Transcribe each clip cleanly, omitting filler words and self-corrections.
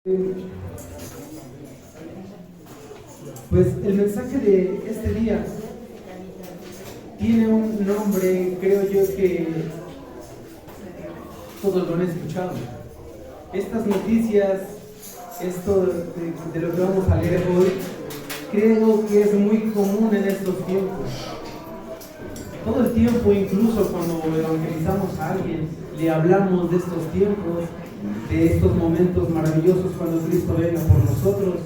Pues el mensaje de este día tiene un nombre, creo yo que todos lo han escuchado. Estas noticias, esto de lo que vamos a leer hoy, creo que es muy común en estos tiempos. Todo el tiempo, incluso cuando evangelizamos a alguien, le hablamos de estos tiempos, de estos momentos maravillosos cuando Cristo venga por nosotros.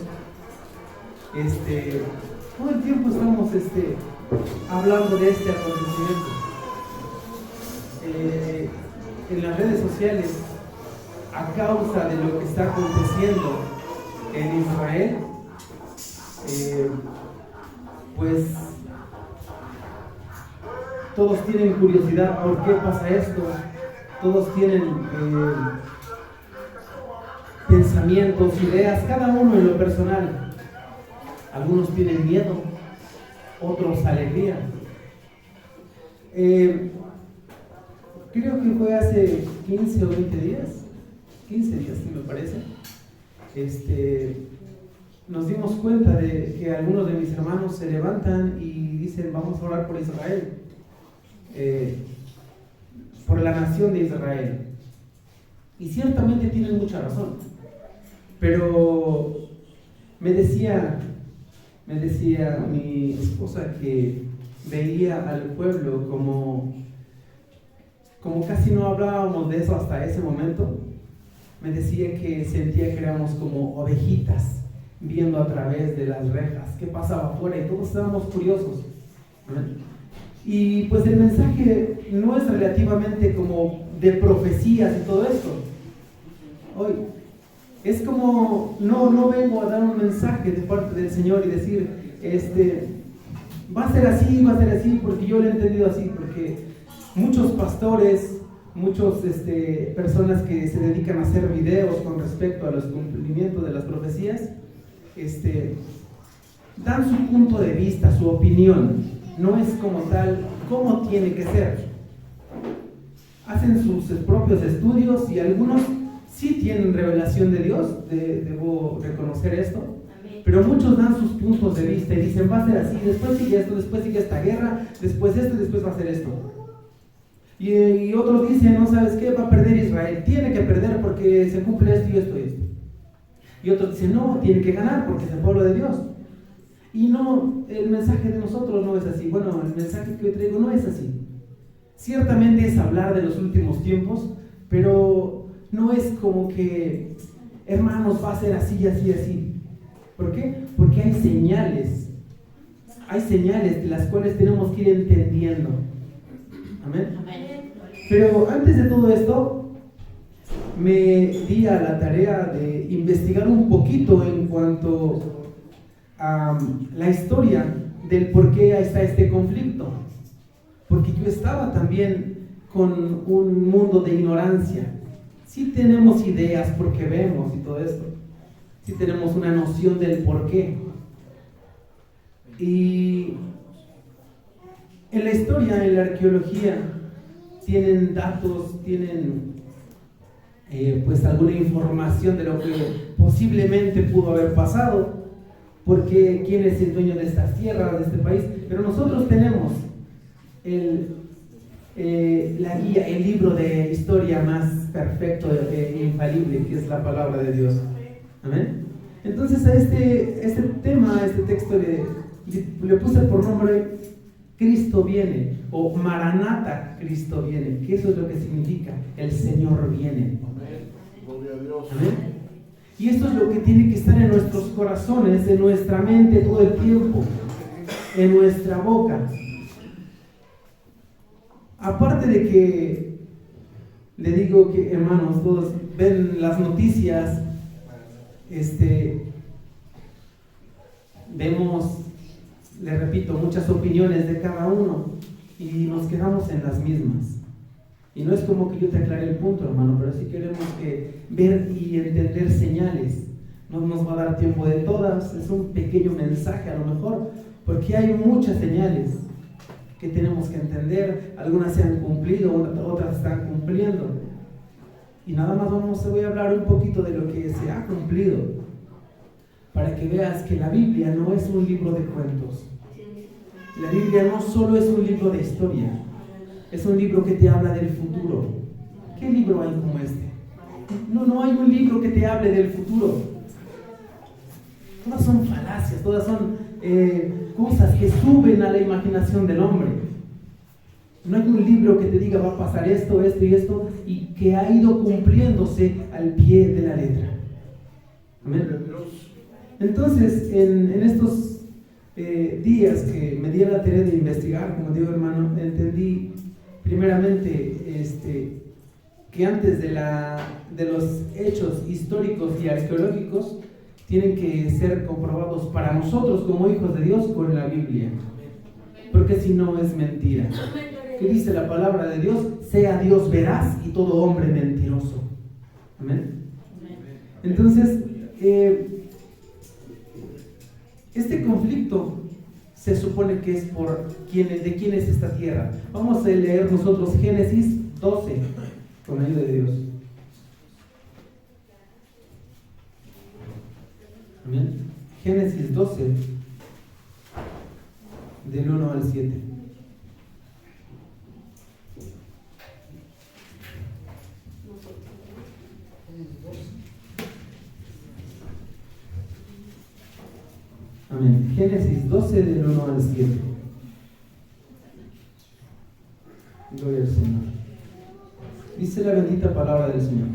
Todo el tiempo estamos hablando de este acontecimiento. En las redes sociales, a causa de lo que está aconteciendo en Israel, pues todos tienen curiosidad por qué pasa esto, todos tienen pensamientos, ideas, cada uno en lo personal. Algunos tienen miedo, otros alegría. Creo que fue hace 15 o 20 días, 15 días sí me parece, nos dimos cuenta de que algunos de mis hermanos se levantan y dicen: vamos a orar por Israel, por la nación de Israel. Y ciertamente tienen mucha razón, pero me decía mi esposa que veía al pueblo como casi no hablábamos de eso hasta ese momento. Me decía que sentía que éramos como ovejitas viendo a través de las rejas qué pasaba afuera, y todos estábamos curiosos. Y pues el mensaje no es relativamente como de profecías y todo esto. Hoy es como, no vengo a dar un mensaje de parte del Señor y decir, va a ser así, porque yo lo he entendido así, porque muchos pastores, muchas personas que se dedican a hacer videos con respecto a los cumplimientos de las profecías, dan su punto de vista, su opinión, no es como tal, cómo tiene que ser. Hacen sus propios estudios y algunos sí tienen revelación de Dios, debo reconocer esto, pero muchos dan sus puntos de vista y dicen: va a ser así, después sigue esto, después sigue esta guerra, después esto y después va a ser esto. Y otros dicen: no, ¿sabes qué? Va a perder Israel, tiene que perder porque se cumple esto y esto y esto. Y otros dicen: no, tiene que ganar porque es el pueblo de Dios. Y no, el mensaje de nosotros no es así. Bueno, el mensaje que hoy traigo no es así. Ciertamente es hablar de los últimos tiempos, pero no es como que, hermanos, va a ser así, así, así. ¿Por qué? Porque hay señales de las cuales tenemos que ir entendiendo. Amén. Pero antes de todo esto, me di a la tarea de investigar un poquito en cuanto a la historia del por qué está este conflicto. Porque yo estaba también con un mundo de ignorancia. Sí tenemos ideas porque vemos y todo esto. Sí tenemos una noción del por qué. Y en la historia, en la arqueología, tienen datos, tienen pues alguna información de lo que posiblemente pudo haber pasado, porque quién es el dueño de estas tierras, de este país. Pero nosotros tenemos la guía, el libro de historia más perfecto e infalible, que es la palabra de Dios. Amén. Entonces a este tema, a este texto le puse por nombre Cristo viene, o Maranata, Cristo viene, que eso es lo que significa: el Señor viene. Amén. Gloria a Dios. Amén. Y esto es lo que tiene que estar en nuestros corazones, en nuestra mente todo el tiempo, en nuestra boca. Aparte de que le digo que, hermanos, todos ven las noticias, vemos, le repito, muchas opiniones de cada uno y nos quedamos en las mismas. Y no es como que yo te aclare el punto, hermano, pero sí queremos ver y entender señales. No nos va a dar tiempo de todas, es un pequeño mensaje a lo mejor, porque hay muchas señales que tenemos que entender. Algunas se han cumplido, otras están cumpliendo. Y nada más voy a hablar un poquito de lo que se ha cumplido, para que veas que la Biblia no es un libro de cuentos. La Biblia no solo es un libro de historia, es un libro que te habla del futuro. ¿Qué libro hay como este? No hay un libro que te hable del futuro. Todas son falacias, todas son cosas que suben a la imaginación del hombre. No hay un libro que te diga va a pasar esto, esto y esto, y que ha ido cumpliéndose al pie de la letra. Amén. Entonces, en estos días que me di a la tarea de investigar, como digo, hermano, entendí primeramente que antes de los hechos históricos y arqueológicos tienen que ser comprobados para nosotros como hijos de Dios con la Biblia, porque si no es mentira. ¿Qué dice la palabra de Dios? Sea Dios veraz y todo hombre mentiroso. Amén. Entonces, este conflicto se supone que es de quién es esta tierra. Vamos a leer nosotros Génesis 12 con ayuda de Dios. Amén. Génesis 12 del 1 al 7. Amén. Génesis 12 del 1 al 7. Gloria al Señor. Dice la bendita palabra del Señor.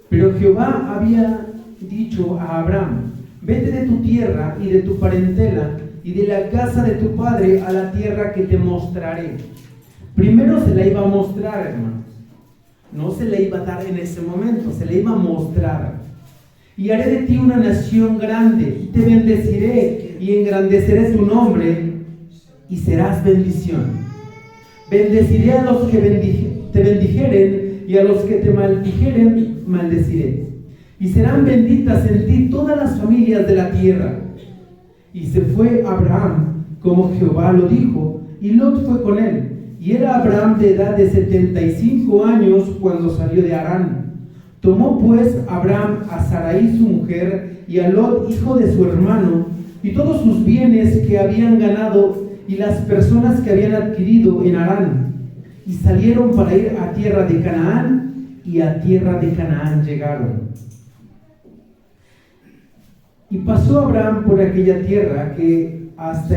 Pero Jehová había dicho a Abraham: vete de tu tierra y de tu parentela y de la casa de tu padre a la tierra que te mostraré. Primero se la iba a mostrar, hermanos. No se la iba a dar en ese momento, se la iba a mostrar. Y haré de ti una nación grande, y te bendeciré y engrandeceré tu nombre, y serás bendición. Bendeciré a los que te bendijeren, y a los que te maldijeren, maldeciré. Y serán benditas en ti todas las familias de la tierra. Y se fue Abraham, como Jehová lo dijo, y Lot fue con él. Y era Abraham de edad de 75 años cuando salió de Harán. Tomó pues Abraham a Sarai su mujer, y a Lot hijo de su hermano, y todos sus bienes que habían ganado, y las personas que habían adquirido en Harán, y salieron para ir a tierra de Canaán, y a tierra de Canaán llegaron. Y pasó Abraham por aquella tierra hasta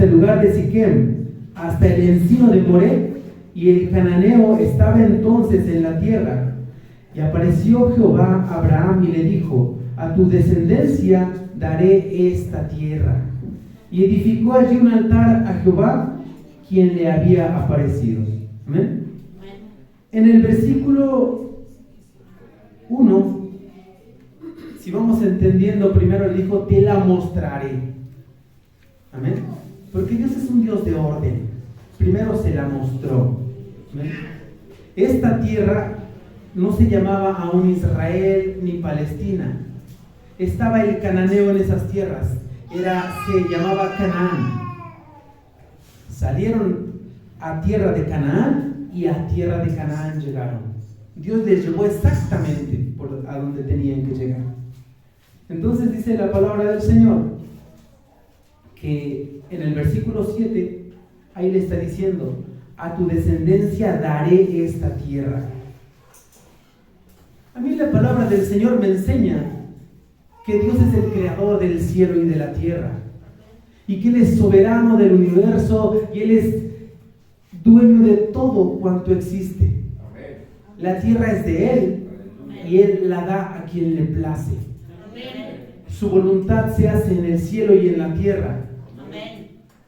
el lugar de Siquem, hasta el encino de Moré, y el cananeo estaba entonces en la tierra. Y apareció Jehová a Abraham y le dijo: a tu descendencia daré esta tierra. Y edificó allí un altar a Jehová, quien le había aparecido. Amén. En el versículo 1, si vamos entendiendo, primero le dijo: te la mostraré. Amén. Porque Dios es un Dios de orden. Primero se la mostró. ¿Amén? Esta tierra no se llamaba aún Israel ni Palestina. Estaba el cananeo en esas tierras. Se llamaba Canaán. Salieron a tierra de Canaán y a tierra de Canaán llegaron. Dios les llevó exactamente a donde tenían que llegar. Entonces dice la palabra del Señor que en el versículo 7 ahí le está diciendo: a tu descendencia daré esta tierra. A mí la palabra del Señor me enseña que Dios es el creador del cielo y de la tierra, y que Él es soberano del universo, y Él es dueño de todo cuanto existe. La tierra es de Él, y Él la da a quien le place. Su voluntad se hace en el cielo y en la tierra.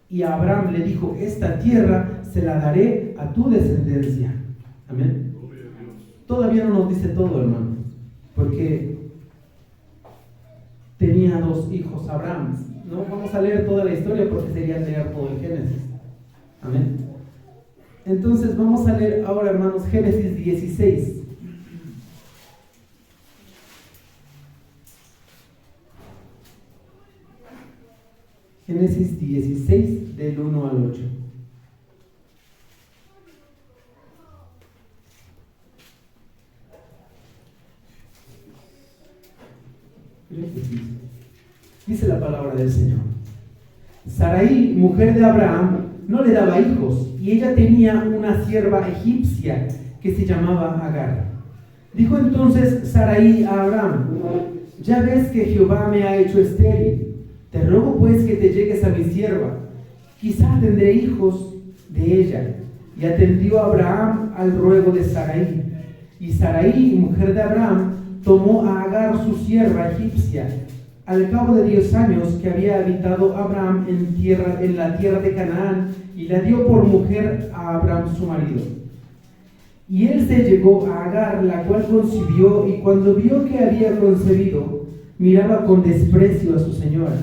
Y a Abraham le dijo: esta tierra se la daré a tu descendencia. Amén. Todavía no nos dice todo, hermano, porque tenía 2 hijos Abraham. No vamos a leer toda la historia porque sería leer todo el Génesis. Amén. Entonces vamos a leer ahora, hermanos, Génesis 16. Génesis 16 del 1 al 8. Creo que sí. Dice la palabra del Señor. Sarai, mujer de Abraham, no le daba hijos, y ella tenía una sierva egipcia que se llamaba Agar. Dijo entonces Sarai a Abraham: ya ves que Jehová me ha hecho estéril. Te ruego pues que te llegues a mi sierva, quizá tendré hijos de ella. Y atendió Abraham al ruego de Sarai. Y Sarai, mujer de Abraham, tomó a Agar su sierva egipcia, al cabo de 10 años que había habitado Abraham en la tierra de Canaán, y la dio por mujer a Abraham su marido. Y él se llegó a Agar, la cual concibió, y cuando vio que había concebido, miraba con desprecio a su señora.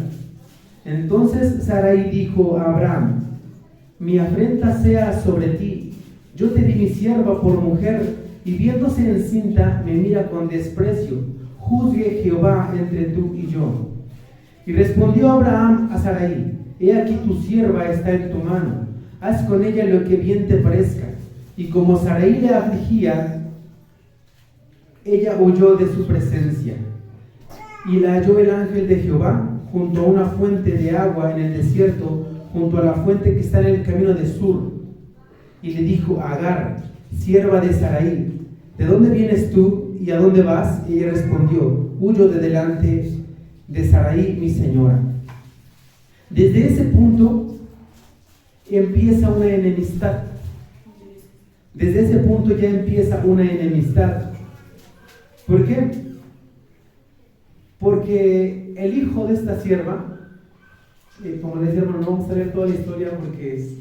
Entonces Sarai dijo a Abraham: mi afrenta sea sobre ti, yo te di mi sierva por mujer, y viéndose encinta me mira con desprecio. Juzgue Jehová entre tú y yo. Y respondió Abraham a Sarai: he aquí tu sierva está en tu mano, haz con ella lo que bien te parezca. Y como Sarai le afligía, ella huyó de su presencia. Y la halló el ángel de Jehová junto a una fuente de agua en el desierto, junto a la fuente que está en el camino de Sur. Y le dijo: Agar, sierva de Sarai, ¿de dónde vienes tú y a dónde vas? Y ella respondió: huyo de delante de Sarai, mi señora. Desde ese punto empieza una enemistad. Desde ese punto ya empieza una enemistad. ¿Por qué? Porque el hijo de esta sierva, como les decía, no vamos a leer toda la historia porque es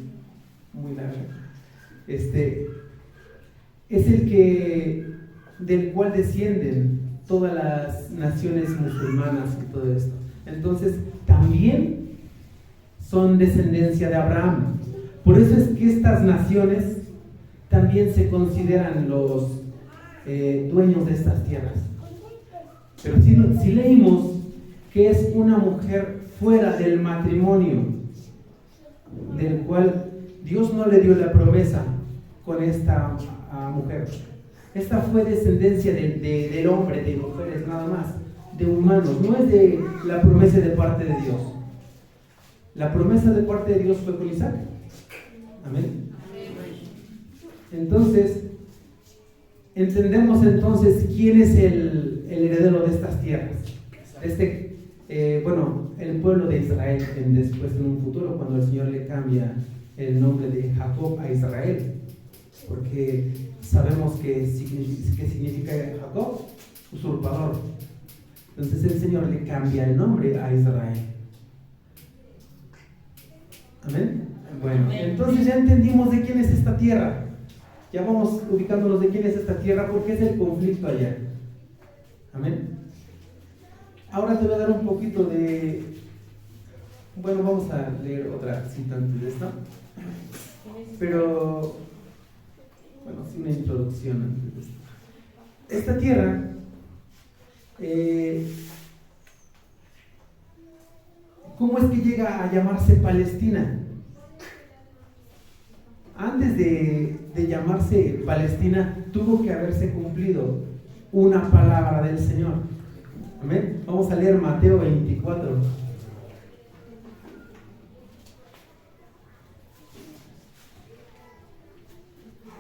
muy larga, es el del cual descienden todas las naciones musulmanas y todo esto. Entonces también son descendencia de Abraham. Por eso es que estas naciones también se consideran los dueños de estas tierras. Pero si leímos que es una mujer fuera del matrimonio, del cual Dios no le dio la promesa con esta mujer. Esta fue descendencia del hombre, de mujeres nada más, de humanos. No es de la promesa de parte de Dios. La promesa de parte de Dios fue con Isaac. Amén. Entonces, entendemos entonces quién es el heredero de estas tierras. El pueblo de Israel, después en un futuro, cuando el Señor le cambia el nombre de Jacob a Israel, porque sabemos que significa Jacob, usurpador. Entonces el Señor le cambia el nombre a Israel. Amén. Bueno, entonces ya entendimos de quién es esta tierra. Ya vamos ubicándonos de quién es esta tierra, porque es el conflicto allá. Amén. Ahora te voy a dar un poquito de... Bueno, vamos a leer otra cita antes de esto. Pero... Bueno, sí, una introducción antes de esto. Esta tierra... ¿cómo es que llega a llamarse Palestina? Antes de llamarse Palestina, tuvo que haberse cumplido una palabra del Señor. Amén. Vamos a leer Mateo 24.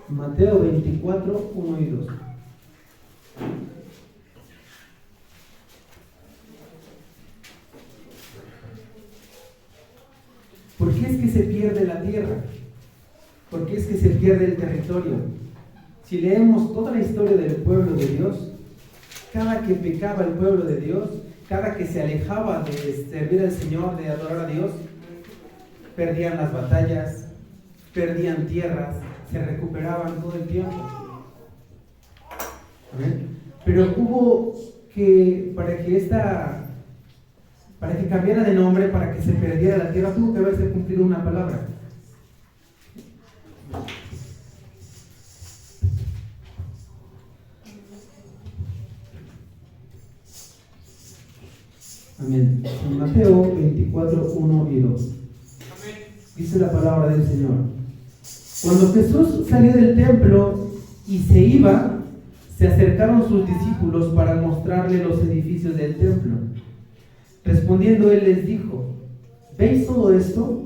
Mateo 24, 1 y 2. ¿Por qué es que se pierde la tierra? ¿Por qué es que se pierde el territorio? Si leemos toda la historia del pueblo de Dios, cada que pecaba el pueblo de Dios, cada que se alejaba de servir al Señor, de adorar a Dios, perdían las batallas, perdían tierras, se recuperaban todo el tiempo. ¿Amén? Pero hubo que, para que cambiara de nombre, para que se perdiera la tierra, tuvo que haberse cumplido una palabra. Amén. En Mateo 24, 1 y 2. Dice la palabra del Señor: cuando Jesús salió del templo y se iba, se acercaron sus discípulos para mostrarle los edificios del templo. Respondiendo él les dijo: ¿veis todo esto?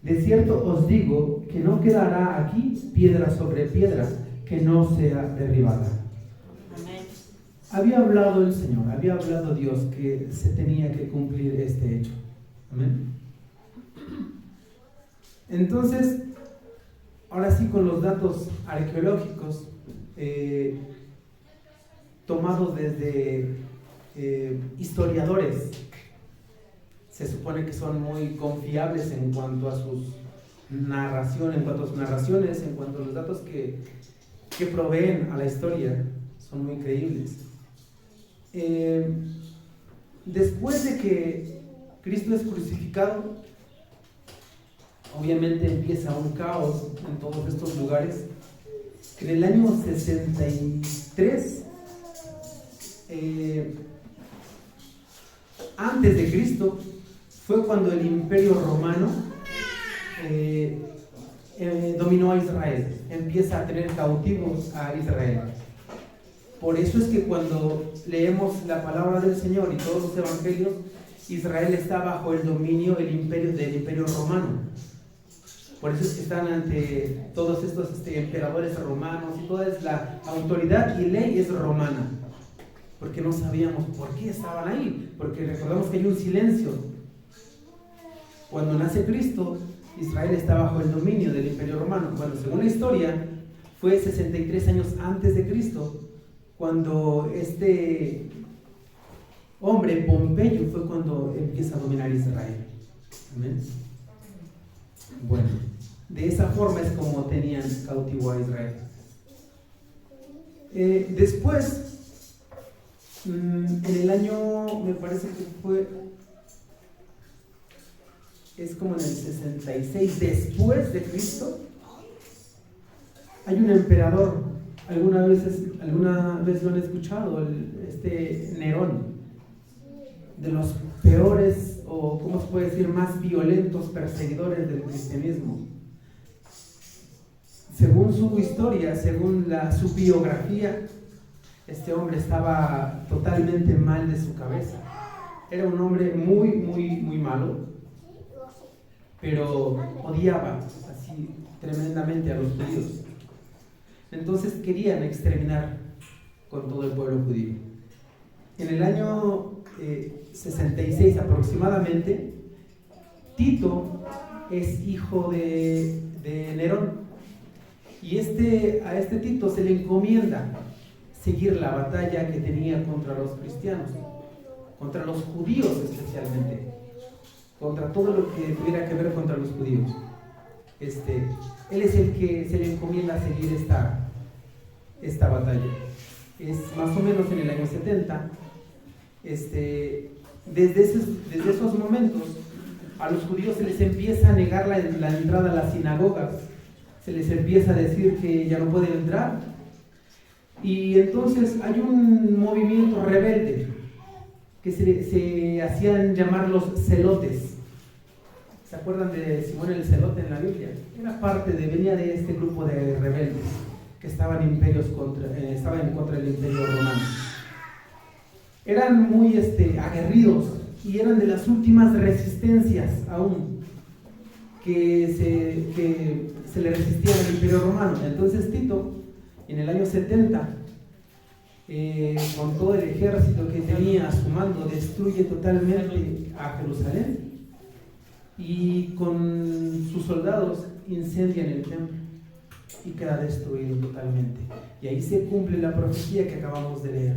De cierto os digo que no quedará aquí piedra sobre piedra que no sea derribada. Amén. Había hablado el Señor, había hablado Dios que se tenía que cumplir este hecho. Amén. Entonces, ahora sí, con los datos arqueológicos tomados desde historiadores, se supone que son muy confiables en cuanto a sus narraciones, en cuanto a los datos que proveen a la historia, son muy creíbles. Después de que Cristo es crucificado, obviamente empieza un caos en todos estos lugares. En el año 63 antes de Cristo fue cuando el Imperio Romano dominó a Israel, empieza a tener cautivos a Israel. Por eso es que cuando leemos la palabra del Señor y todos los evangelios, Israel está bajo el dominio del Imperio Romano. Por eso es que están ante todos estos emperadores romanos y toda la autoridad y ley es romana. Porque no sabíamos por qué estaban ahí, porque recordamos que hay un silencio. Cuando nace Cristo, Israel está bajo el dominio del Imperio Romano. Bueno, según la historia, fue 63 años antes de Cristo, cuando este hombre, Pompeyo, fue cuando empieza a dominar Israel. ¿Amén? Bueno, de esa forma es como tenían cautivo a Israel. Después, en el año, me parece que es como en el 66 después de Cristo, hay un emperador. ¿Alguna vez lo han escuchado? Nerón, de los peores, o cómo se puede decir, más violentos perseguidores del cristianismo. Según su historia, según su biografía, este hombre estaba totalmente mal de su cabeza. Era un hombre muy, muy, muy malo, pero odiaba así tremendamente a los judíos. Entonces querían exterminar con todo el pueblo judío. En el año 66 aproximadamente, Tito es hijo de Nerón, y a este Tito se le encomienda seguir la batalla que tenía contra los cristianos, contra los judíos especialmente, contra todo lo que tuviera que ver contra los judíos. Él es el que se le encomienda seguir esta batalla. Es más o menos en el año 70. Desde esos momentos a los judíos se les empieza a negar la entrada a las sinagogas, se les empieza a decir que ya no pueden entrar, y entonces hay un movimiento rebelde que se hacían llamar los celotes. ¿Se acuerdan de Simón el Celote en la Biblia? Venía de este grupo de rebeldes que estaban en contra del Imperio Romano. Eran muy aguerridos y eran de las últimas resistencias aún que se le resistían al Imperio Romano. Entonces Tito, en el año 70, con todo el ejército que tenía a su mando, destruye totalmente a Jerusalén, y con sus soldados incendian el templo y queda destruido totalmente. Y ahí se cumple la profecía que acabamos de leer.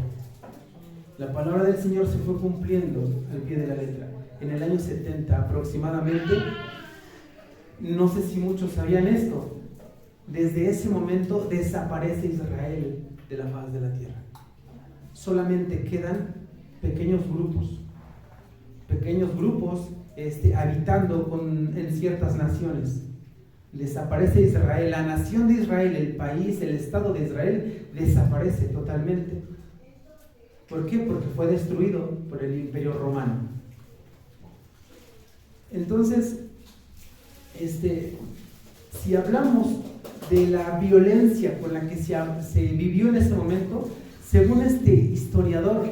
La palabra del Señor se fue cumpliendo al pie de la letra. En el año 70 aproximadamente, no sé si muchos sabían esto, desde ese momento desaparece Israel de la faz de la tierra. Solamente quedan pequeños grupos habitando en ciertas naciones. Desaparece Israel, la nación de Israel, el país, el Estado de Israel desaparece totalmente. ¿Por qué? Porque fue destruido por el Imperio Romano. Entonces, si hablamos de la violencia con la que se vivió en ese momento, según este historiador,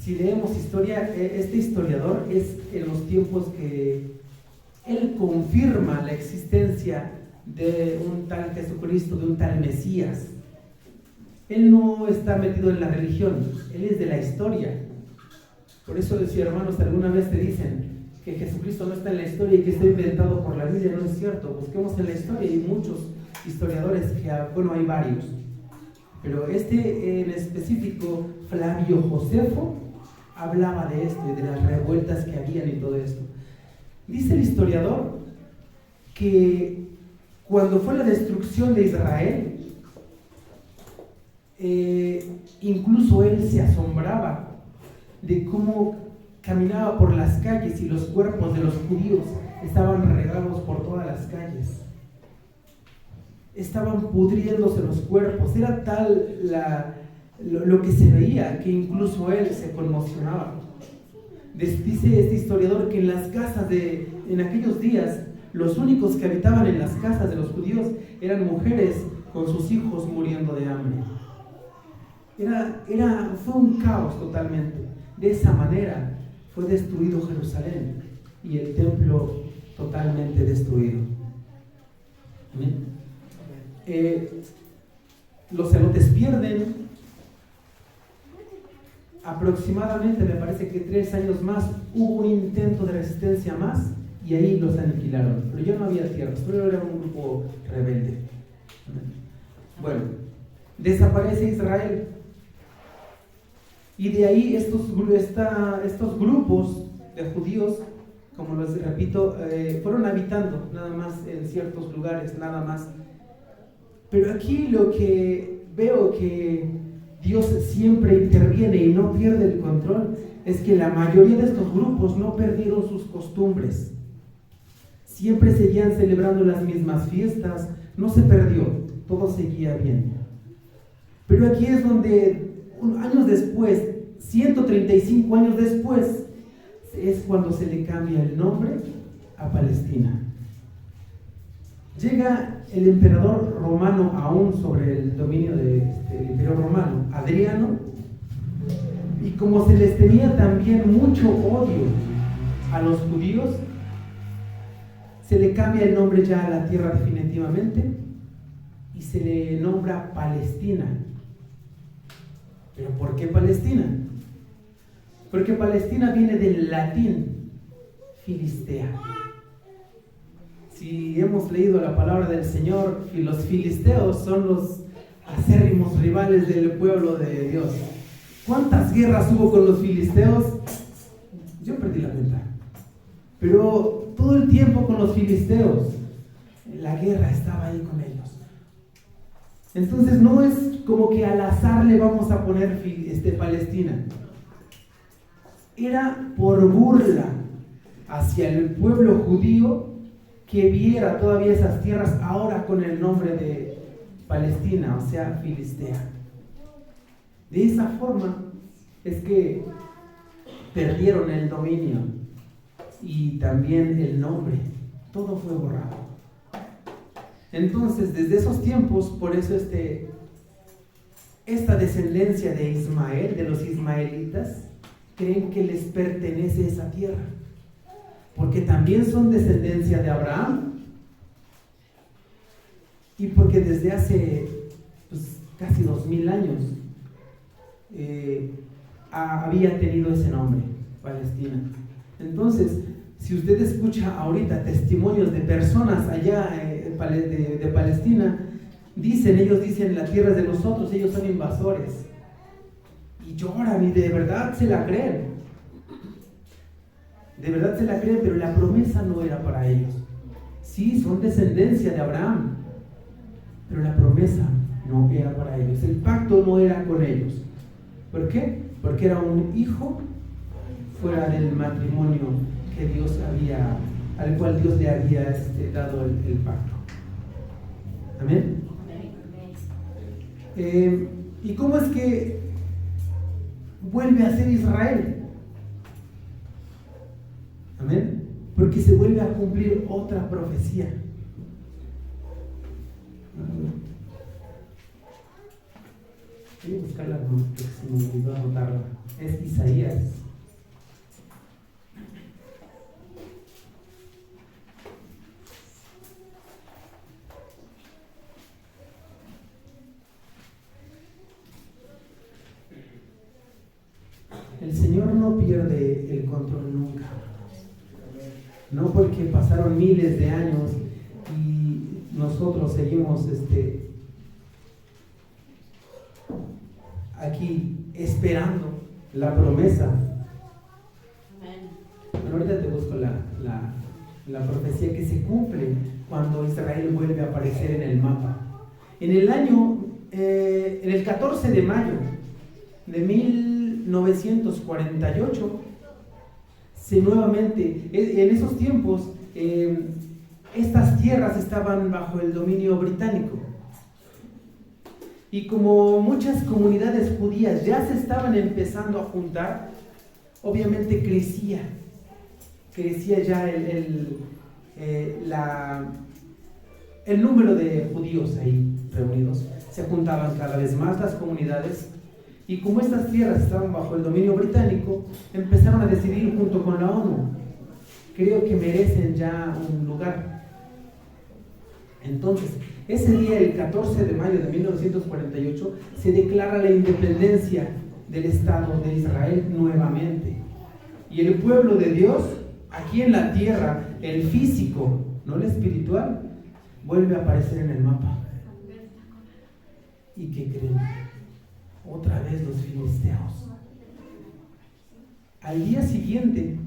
si leemos historia, este historiador es en los tiempos que él confirma la existencia de un tal Jesucristo, de un tal Mesías. Él no está metido en la religión, él es de la historia. Por eso, si hermanos alguna vez te dicen que Jesucristo no está en la historia y que está inventado por la Biblia, no es cierto. Busquemos en la historia, hay muchos historiadores que, bueno, hay varios. Pero este en específico, Flavio Josefo, hablaba de esto y de las revueltas que habían y todo esto. Dice el historiador que cuando fue la destrucción de Israel, incluso él se asombraba de cómo caminaba por las calles y los cuerpos de los judíos estaban regados por todas las calles. Estaban pudriéndose los cuerpos. Era tal lo que se veía que incluso él se conmocionaba. Dice este historiador que en las casas en aquellos días, los únicos que habitaban en las casas de los judíos eran mujeres con sus hijos muriendo de hambre. Fue un caos totalmente. De esa manera fue destruido Jerusalén y el templo totalmente destruido. ¿Amén? Los celotes pierden aproximadamente, me parece que 3 años más, hubo un intento de resistencia más y ahí los aniquilaron. Pero ya no había tierras, pero era un grupo rebelde. Bueno, desaparece Israel. Y de ahí estos grupos de judíos, como les repito, fueron habitando nada más en ciertos lugares, nada más. Pero aquí lo que veo que Dios siempre interviene y no pierde el control es que la mayoría de estos grupos no perdieron sus costumbres. Siempre seguían celebrando las mismas fiestas, no se perdió, todo seguía bien. Pero aquí es donde años después, 135 años después, es cuando se le cambia el nombre a Palestina. Llega el emperador romano aún sobre el dominio del imperio romano, Adriano, y como se les tenía también mucho odio a los judíos, se le cambia el nombre ya a la tierra definitivamente y se le nombra Palestina. ¿Pero por qué Palestina? Porque Palestina viene del latín Filistea. Si hemos leído la palabra del Señor, y los filisteos son los acérrimos rivales del pueblo de Dios. ¿Cuántas guerras hubo con los filisteos? Yo perdí la cuenta. Pero todo el tiempo con los filisteos, la guerra estaba ahí con ellos. Entonces no es como que al azar le vamos a poner Palestina. Era por burla hacia el pueblo judío que viera todavía esas tierras ahora con el nombre de Palestina, o sea, Filistea. De esa forma es que perdieron el dominio y también el nombre. Todo fue borrado. Entonces, desde esos tiempos, por eso esta descendencia de Ismael, de los ismaelitas, creen que les pertenece esa tierra, porque también son descendencia de Abraham y porque desde hace casi 2000 años había tenido ese nombre, Palestina. Entonces, si usted escucha ahorita testimonios de personas allá de Palestina, ellos dicen, la tierra es de nosotros, ellos son invasores, y lloran y de verdad se la creen. De verdad se la creen, pero la promesa no era para ellos. Sí, son descendencia de Abraham, pero la promesa no era para ellos. El pacto no era con ellos. ¿Por qué? Porque era un hijo fuera del matrimonio que al cual Dios le había dado el pacto. Amén. ¿Y cómo es que vuelve a ser Israel? Amén. Porque se vuelve a cumplir otra profecía. Voy a buscarla porque se me olvidó anotarla. Es Isaías. El Señor no pierde el control nunca. No porque pasaron miles de años y nosotros seguimos aquí esperando la promesa. Bueno, ahorita te busco la profecía que se cumple cuando Israel vuelve a aparecer en el mapa. En el 14 de mayo de 1948, nuevamente, en esos tiempos, estas tierras estaban bajo el dominio británico. Y como muchas comunidades judías ya se estaban empezando a juntar, obviamente crecía ya el número de judíos ahí reunidos. Se juntaban cada vez más las comunidades. Y como estas tierras estaban bajo el dominio británico, empezaron a decidir junto con la ONU. Creo que merecen ya un lugar. Entonces, ese día, el 14 de mayo de 1948, se declara la independencia del Estado de Israel nuevamente. Y el pueblo de Dios, aquí en la tierra, el físico, no el espiritual, vuelve a aparecer en el mapa. ¿Y qué creen? Otra vez los filisteos. Al día siguiente,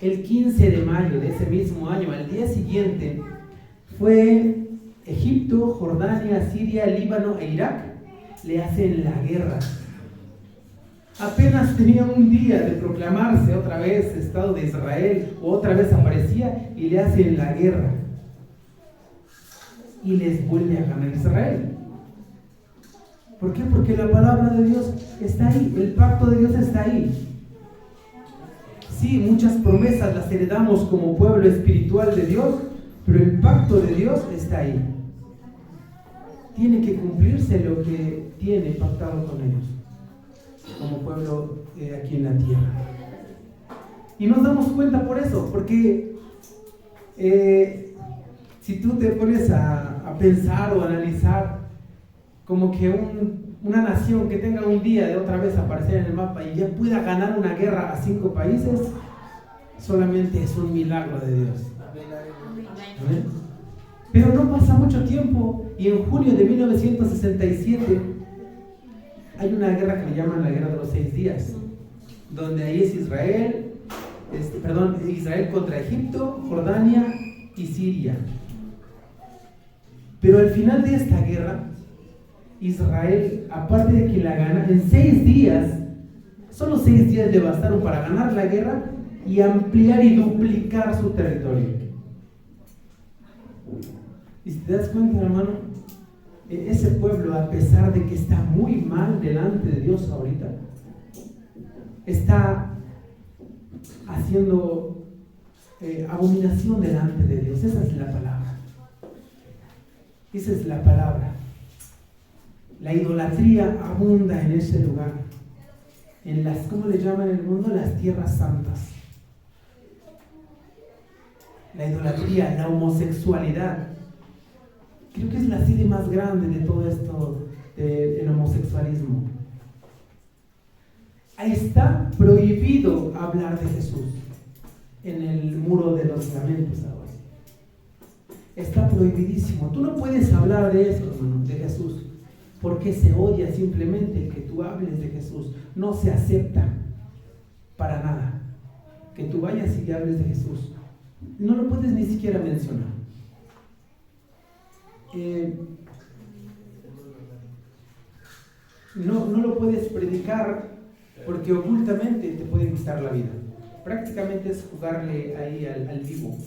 el 15 de mayo de ese mismo año, al día siguiente, fue Egipto, Jordania, Siria, Líbano e Irak, le hacen la guerra. Apenas tenían un día de proclamarse otra vez Estado de Israel, otra vez aparecía y le hacen la guerra. Y les vuelve a ganar Israel. ¿Por qué? Porque la palabra de Dios está ahí, el pacto de Dios está ahí. Sí, muchas promesas las heredamos como pueblo espiritual de Dios, pero el pacto de Dios está ahí. Tiene que cumplirse lo que tiene pactado con ellos, como pueblo aquí en la tierra. Y nos damos cuenta por eso, porque si tú te pones a pensar o a analizar, como que una nación que tenga un día de otra vez aparecer en el mapa y ya pueda ganar una guerra a 5 países, solamente es un milagro de Dios. ¿Amén? Pero no pasa mucho tiempo y en junio de 1967 hay una guerra que le llaman la Guerra de los 6 días, donde ahí es Israel contra Egipto, Jordania y Siria. Pero al final de esta guerra, Israel, aparte de que la gana, en 6 días, solo 6 días le bastaron para ganar la guerra y ampliar y duplicar su territorio. Y si te das cuenta, hermano, ese pueblo, a pesar de que está muy mal delante de Dios ahorita, está haciendo abominación delante de Dios. Esa es la palabra. Esa es la palabra. La idolatría abunda en ese lugar, en las, ¿cómo le llaman en el mundo? Las tierras santas. La idolatría, la homosexualidad. Creo que es la sede más grande de todo esto del homosexualismo. Ahí está prohibido hablar de Jesús en el muro de los lamentos ahora. Está prohibidísimo. Tú no puedes hablar de eso, hermano, de Jesús. Porque se odia simplemente que tú hables de Jesús. No se acepta para nada que tú vayas y hables de Jesús. No lo puedes ni siquiera mencionar. No lo puedes predicar porque ocultamente te pueden quitar la vida. Prácticamente es jugarle ahí al vivo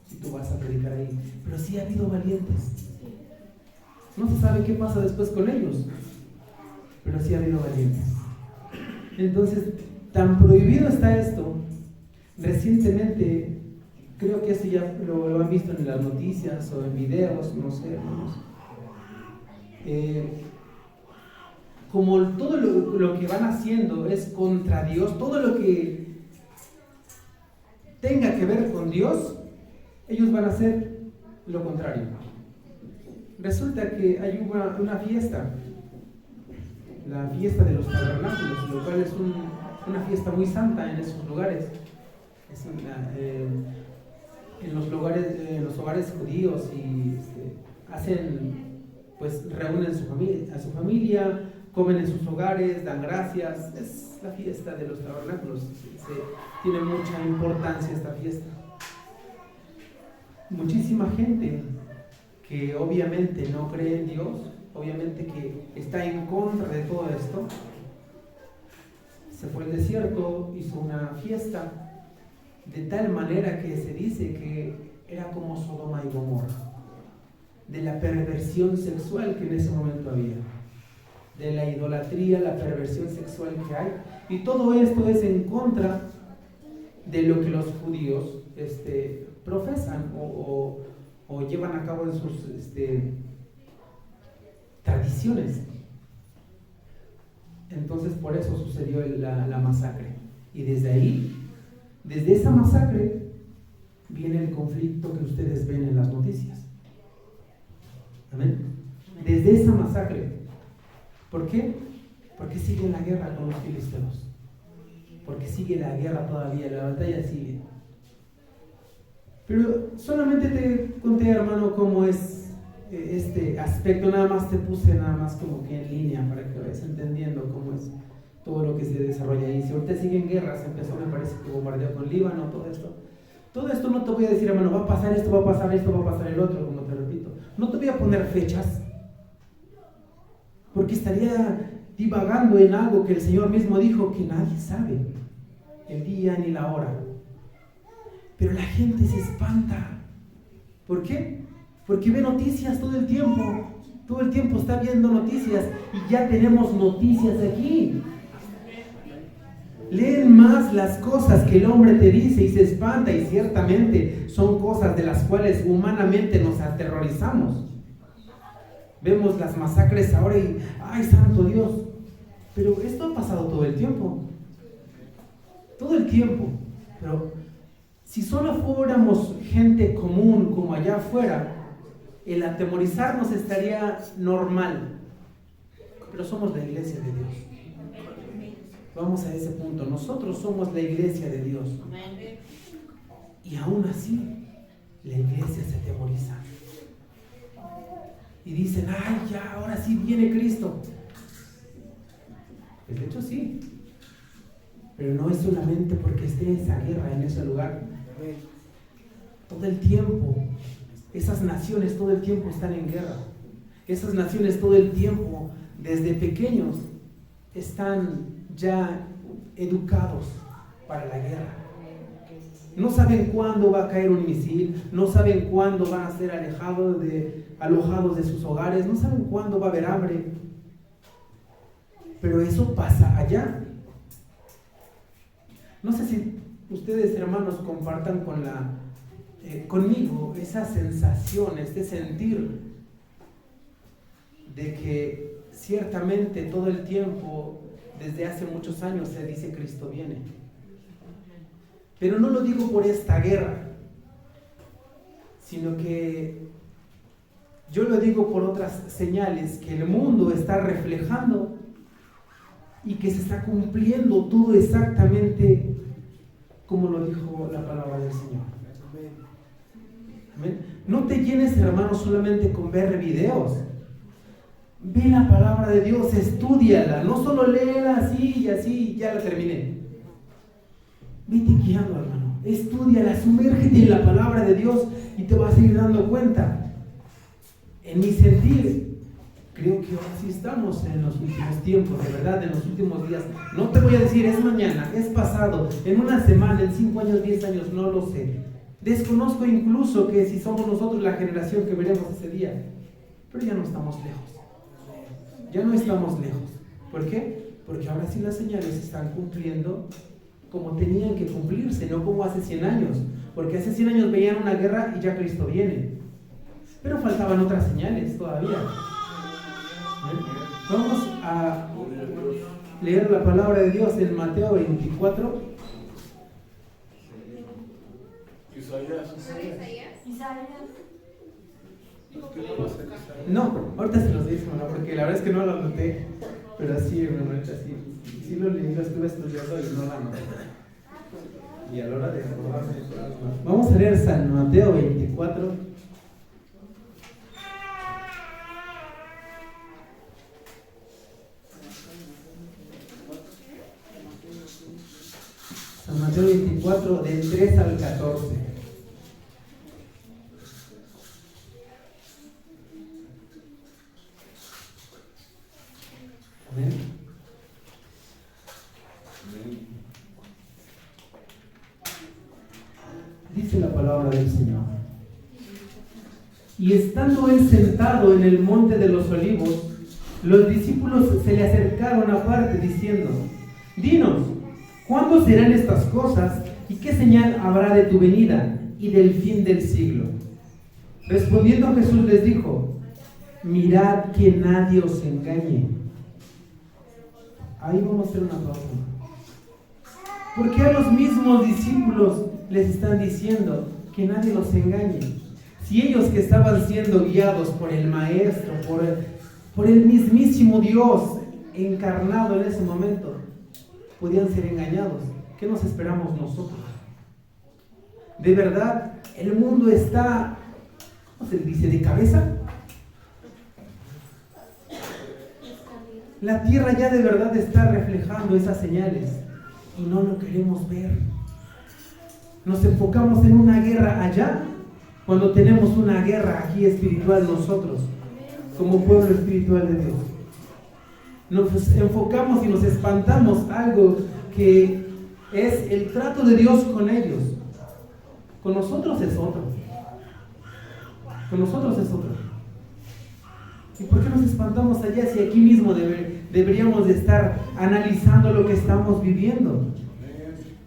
si tú vas a predicar ahí. Pero sí ha habido valientes. No se sabe qué pasa después con ellos, pero sí ha habido valientes. Entonces, tan prohibido está esto. Recientemente, creo que esto ya lo han visto en las noticias o en videos, no sé, hermanos. como todo lo que van haciendo es contra Dios, todo lo que tenga que ver con Dios, ellos van a hacer lo contrario. Resulta que hay una fiesta, la fiesta de los tabernáculos, lo cual es una fiesta muy santa en esos lugares. En los hogares judíos y reúnen a su familia, comen en sus hogares, dan gracias. Es la fiesta de los tabernáculos. Tiene mucha importancia esta fiesta. Muchísima gente que obviamente no cree en Dios, obviamente que está en contra de todo esto, se fue al desierto, hizo una fiesta, de tal manera que se dice que era como Sodoma y Gomorra, de la perversión sexual que en ese momento había, de la idolatría, la perversión sexual que hay, y todo esto es en contra de lo que los judíos profesan o llevan a cabo en sus tradiciones. Entonces por eso sucedió la masacre, y desde esa masacre viene el conflicto que ustedes ven en las noticias. Amén. Desde esa masacre. ¿Por qué? Porque sigue la guerra con los filisteos. Porque sigue la guerra todavía, la batalla sigue. Pero solamente te conté, hermano, cómo es este aspecto. Nada más te puse como que en línea para que vayas entendiendo cómo es todo lo que se desarrolla ahí. Si ahorita siguen guerras, empezó, me parece, que bombardeo con Líbano, todo esto. Todo esto no te voy a decir, hermano, va a pasar esto, va a pasar esto, va a pasar el otro, como te repito. No te voy a poner fechas, porque estaría divagando en algo que el Señor mismo dijo que nadie sabe el día ni la hora. Pero la gente se espanta. ¿Por qué? Porque ve noticias todo el tiempo está viendo noticias, y ya tenemos noticias aquí. Leen más las cosas que el hombre te dice y se espanta, y ciertamente son cosas de las cuales humanamente nos aterrorizamos. Vemos las masacres ahora y ¡ay, santo Dios! Pero esto ha pasado todo el tiempo. Pero si solo fuéramos gente común como allá afuera, el atemorizarnos estaría normal. Pero somos la iglesia de Dios. Vamos a ese punto. Nosotros somos la iglesia de Dios. Y aún así, la iglesia se atemoriza. Y dicen, ¡ay, ya, ahora sí viene Cristo! Pues de hecho sí. Pero no es solamente porque esté esa guerra en ese lugar. Todo el tiempo, esas naciones todo el tiempo están en guerra. Esas naciones todo el tiempo, desde pequeños, están ya educados para la guerra. No saben cuándo va a caer un misil, no saben cuándo van a ser alojados de sus hogares, no saben cuándo va a haber hambre. Pero eso pasa allá. No sé si ustedes, hermanos, compartan conmigo esa sensación, este sentir de que ciertamente todo el tiempo, desde hace muchos años, se dice Cristo viene. Pero no lo digo por esta guerra, sino que yo lo digo por otras señales que el mundo está reflejando y que se está cumpliendo todo exactamente como lo dijo la palabra del Señor. Amén. No te llenes, hermano, solamente con ver videos. Ve la palabra de Dios, estúdiala, no solo léela así y así, ya la terminé. Vete guiando, hermano, estúdiala, sumérgete en la palabra de Dios y te vas a ir dando cuenta. En mi sentir, creo que ahora sí estamos en los últimos tiempos, de verdad, en los últimos días. No te voy a decir es mañana, es pasado, en una semana, en 5 años, 10 años, no lo sé. Desconozco incluso que si somos nosotros la generación que veremos ese día, pero ya no estamos lejos. Ya no estamos lejos. ¿Por qué? Porque ahora sí las señales se están cumpliendo como tenían que cumplirse, no como hace 100 años. Porque hace 100 años veían una guerra y ya Cristo viene. Pero faltaban otras señales todavía. Vamos a leer la palabra de Dios en Mateo 24. Isaías. No, ahorita se los digo, ¿no? Porque la verdad es que no lo anoté, pero sí, hermano, sí lo leí, lo estuve estudiando y no lo anoté. Y a la hora de acordarme, vamos a leer San Mateo 24. San Mateo 24, del 3 al 14. Amén. Dice la palabra del Señor. Y estando él sentado en el monte de los olivos, los discípulos se le acercaron aparte diciendo: Dinos, ¿cuándo serán estas cosas y qué señal habrá de tu venida y del fin del siglo? Respondiendo Jesús les dijo: Mirad que nadie os engañe. Ahí vamos a hacer una pausa. ¿Por qué a los mismos discípulos les están diciendo que nadie los engañe? Si ellos que estaban siendo guiados por el Maestro, por el mismísimo Dios encarnado en ese momento, podían ser engañados, ¿qué nos esperamos nosotros? De verdad, el mundo está, ¿cómo se dice?, de cabeza. La tierra ya de verdad está reflejando esas señales y no lo queremos ver. Nos enfocamos en una guerra allá cuando tenemos una guerra aquí espiritual nosotros, como pueblo espiritual de Dios. Nos enfocamos y nos espantamos algo que es el trato de Dios con ellos. Con nosotros es otro. Con nosotros es otro. ¿Y por qué nos espantamos allá si aquí mismo deberíamos de estar analizando lo que estamos viviendo?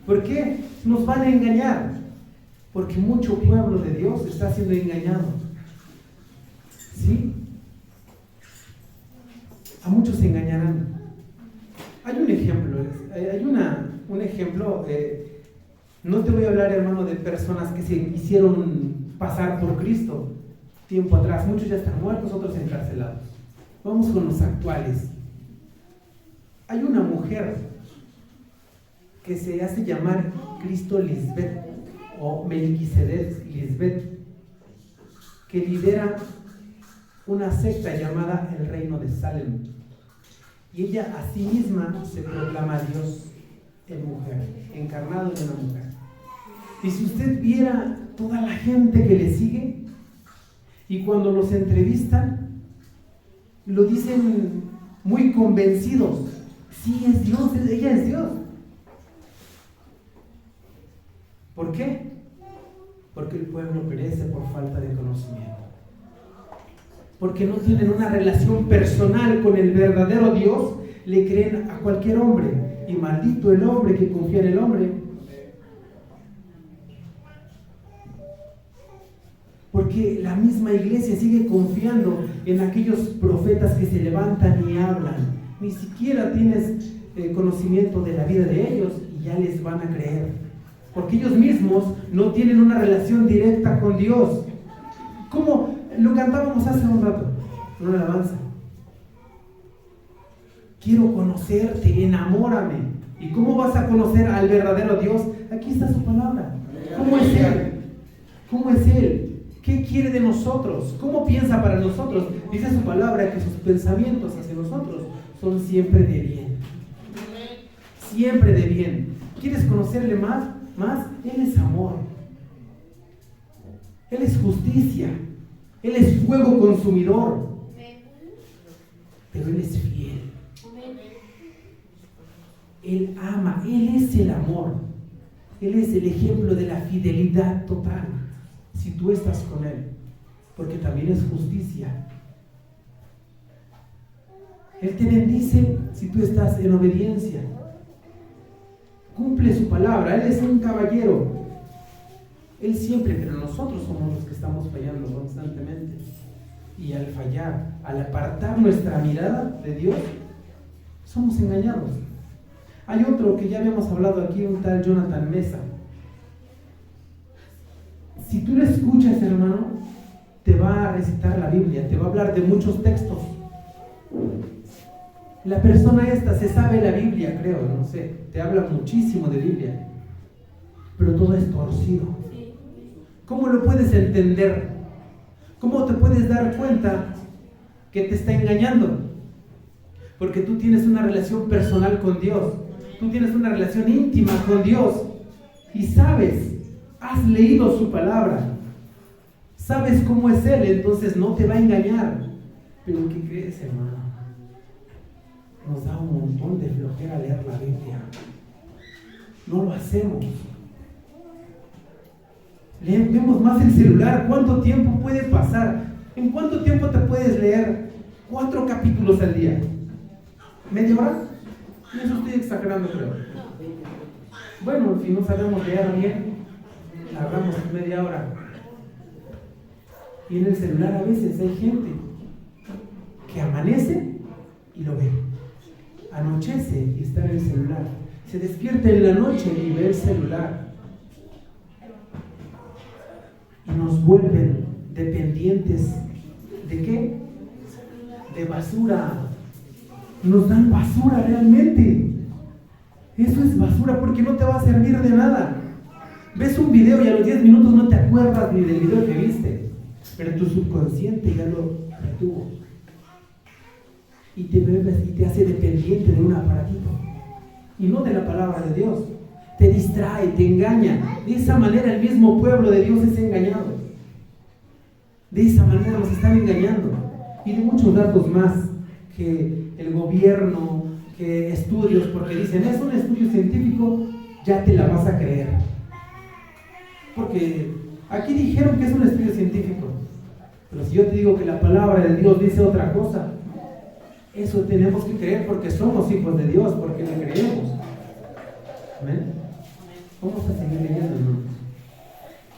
¿Por qué nos van a engañar? Porque mucho pueblo de Dios está siendo engañado. ¿Sí? A muchos se engañarán. Hay un ejemplo, un ejemplo, no te voy a hablar, hermano, de personas que se quisieron pasar por Cristo tiempo atrás. Muchos ya están muertos, otros encarcelados. Vamos con los actuales. Hay una mujer que se hace llamar Cristo Lisbeth o Melquisedec Lisbeth, que lidera una secta llamada el Reino de Salem, y ella a sí misma se proclama Dios en mujer, encarnado en una mujer. Y si usted viera toda la gente que le sigue, y cuando los entrevistan lo dicen muy convencidos: sí, es Dios, ella es Dios. ¿Por qué? Porque el pueblo perece por falta de conocimiento. Porque no tienen una relación personal con el verdadero Dios, le creen a cualquier hombre. Y maldito el hombre que confía en el hombre. Porque la misma iglesia sigue confiando en aquellos profetas que se levantan y hablan. Ni siquiera tienes conocimiento de la vida de ellos y ya les van a creer. Porque ellos mismos no tienen una relación directa con Dios. Como lo cantábamos hace un rato, en una alabanza. Quiero conocerte, enamórame. ¿Y cómo vas a conocer al verdadero Dios? Aquí está su palabra. ¿Cómo es Él? ¿Cómo es Él? ¿Qué quiere de nosotros? ¿Cómo piensa para nosotros? Dice su palabra que sus pensamientos hacia nosotros son siempre de bien. Siempre de bien. ¿Quieres conocerle más? Él es amor. Él es justicia. Él es fuego consumidor. Pero Él es fiel. Él ama. Él es el amor. Él es el ejemplo de la fidelidad total. Si tú estás con Él, porque también es justicia. Él te bendice si tú estás en obediencia. Cumple su palabra. Él es un caballero. Él siempre, pero nosotros somos los que estamos fallando constantemente. Y al fallar, al apartar nuestra mirada de Dios, somos engañados. Hay otro que ya habíamos hablado aquí, un tal Jonathan Mesa. Si tú lo escuchas, hermano, te va a recitar la Biblia, te va a hablar de muchos textos. La persona esta se sabe la Biblia, creo, no sé, te habla muchísimo de Biblia, pero todo es torcido. ¿Cómo lo puedes entender? ¿Cómo te puedes dar cuenta que te está engañando? Porque tú tienes una relación personal con Dios, tú tienes una relación íntima con Dios y sabes, has leído su palabra, sabes cómo es Él, entonces no te va a engañar. Pero ¿qué crees, hermano? Nos da un montón de flojera leer la Biblia. No lo hacemos. Vemos más el celular. ¿Cuánto tiempo puede pasar? ¿En cuánto tiempo te puedes leer 4 capítulos al día? ¿Media hora? Eso estoy exagerando, creo. Bueno, si no sabemos leer bien, hablamos media hora. Y en el celular a veces hay gente que amanece y lo ve. Anochece y está en el celular. Se despierta en la noche y ve el celular. Y nos vuelven dependientes ¿de qué? De basura. Nos dan basura realmente. Eso es basura porque no te va a servir de nada. Ves un video y a los 10 minutos no te acuerdas ni del video que viste, pero tu subconsciente ya lo retuvo. Y te hace dependiente de un aparatito y no de la palabra de Dios. Te distrae, te engaña. De esa manera el mismo pueblo de Dios es engañado. De esa manera nos están engañando. Y de muchos datos más que el gobierno, que estudios, porque dicen, es un estudio científico, ya te la vas a creer. Porque aquí dijeron que es un estudio científico. Pero si yo te digo que la palabra de Dios dice otra cosa, eso tenemos que creer porque somos hijos de Dios, porque le creemos. Amén. Vamos a seguir leyendo, hermanos.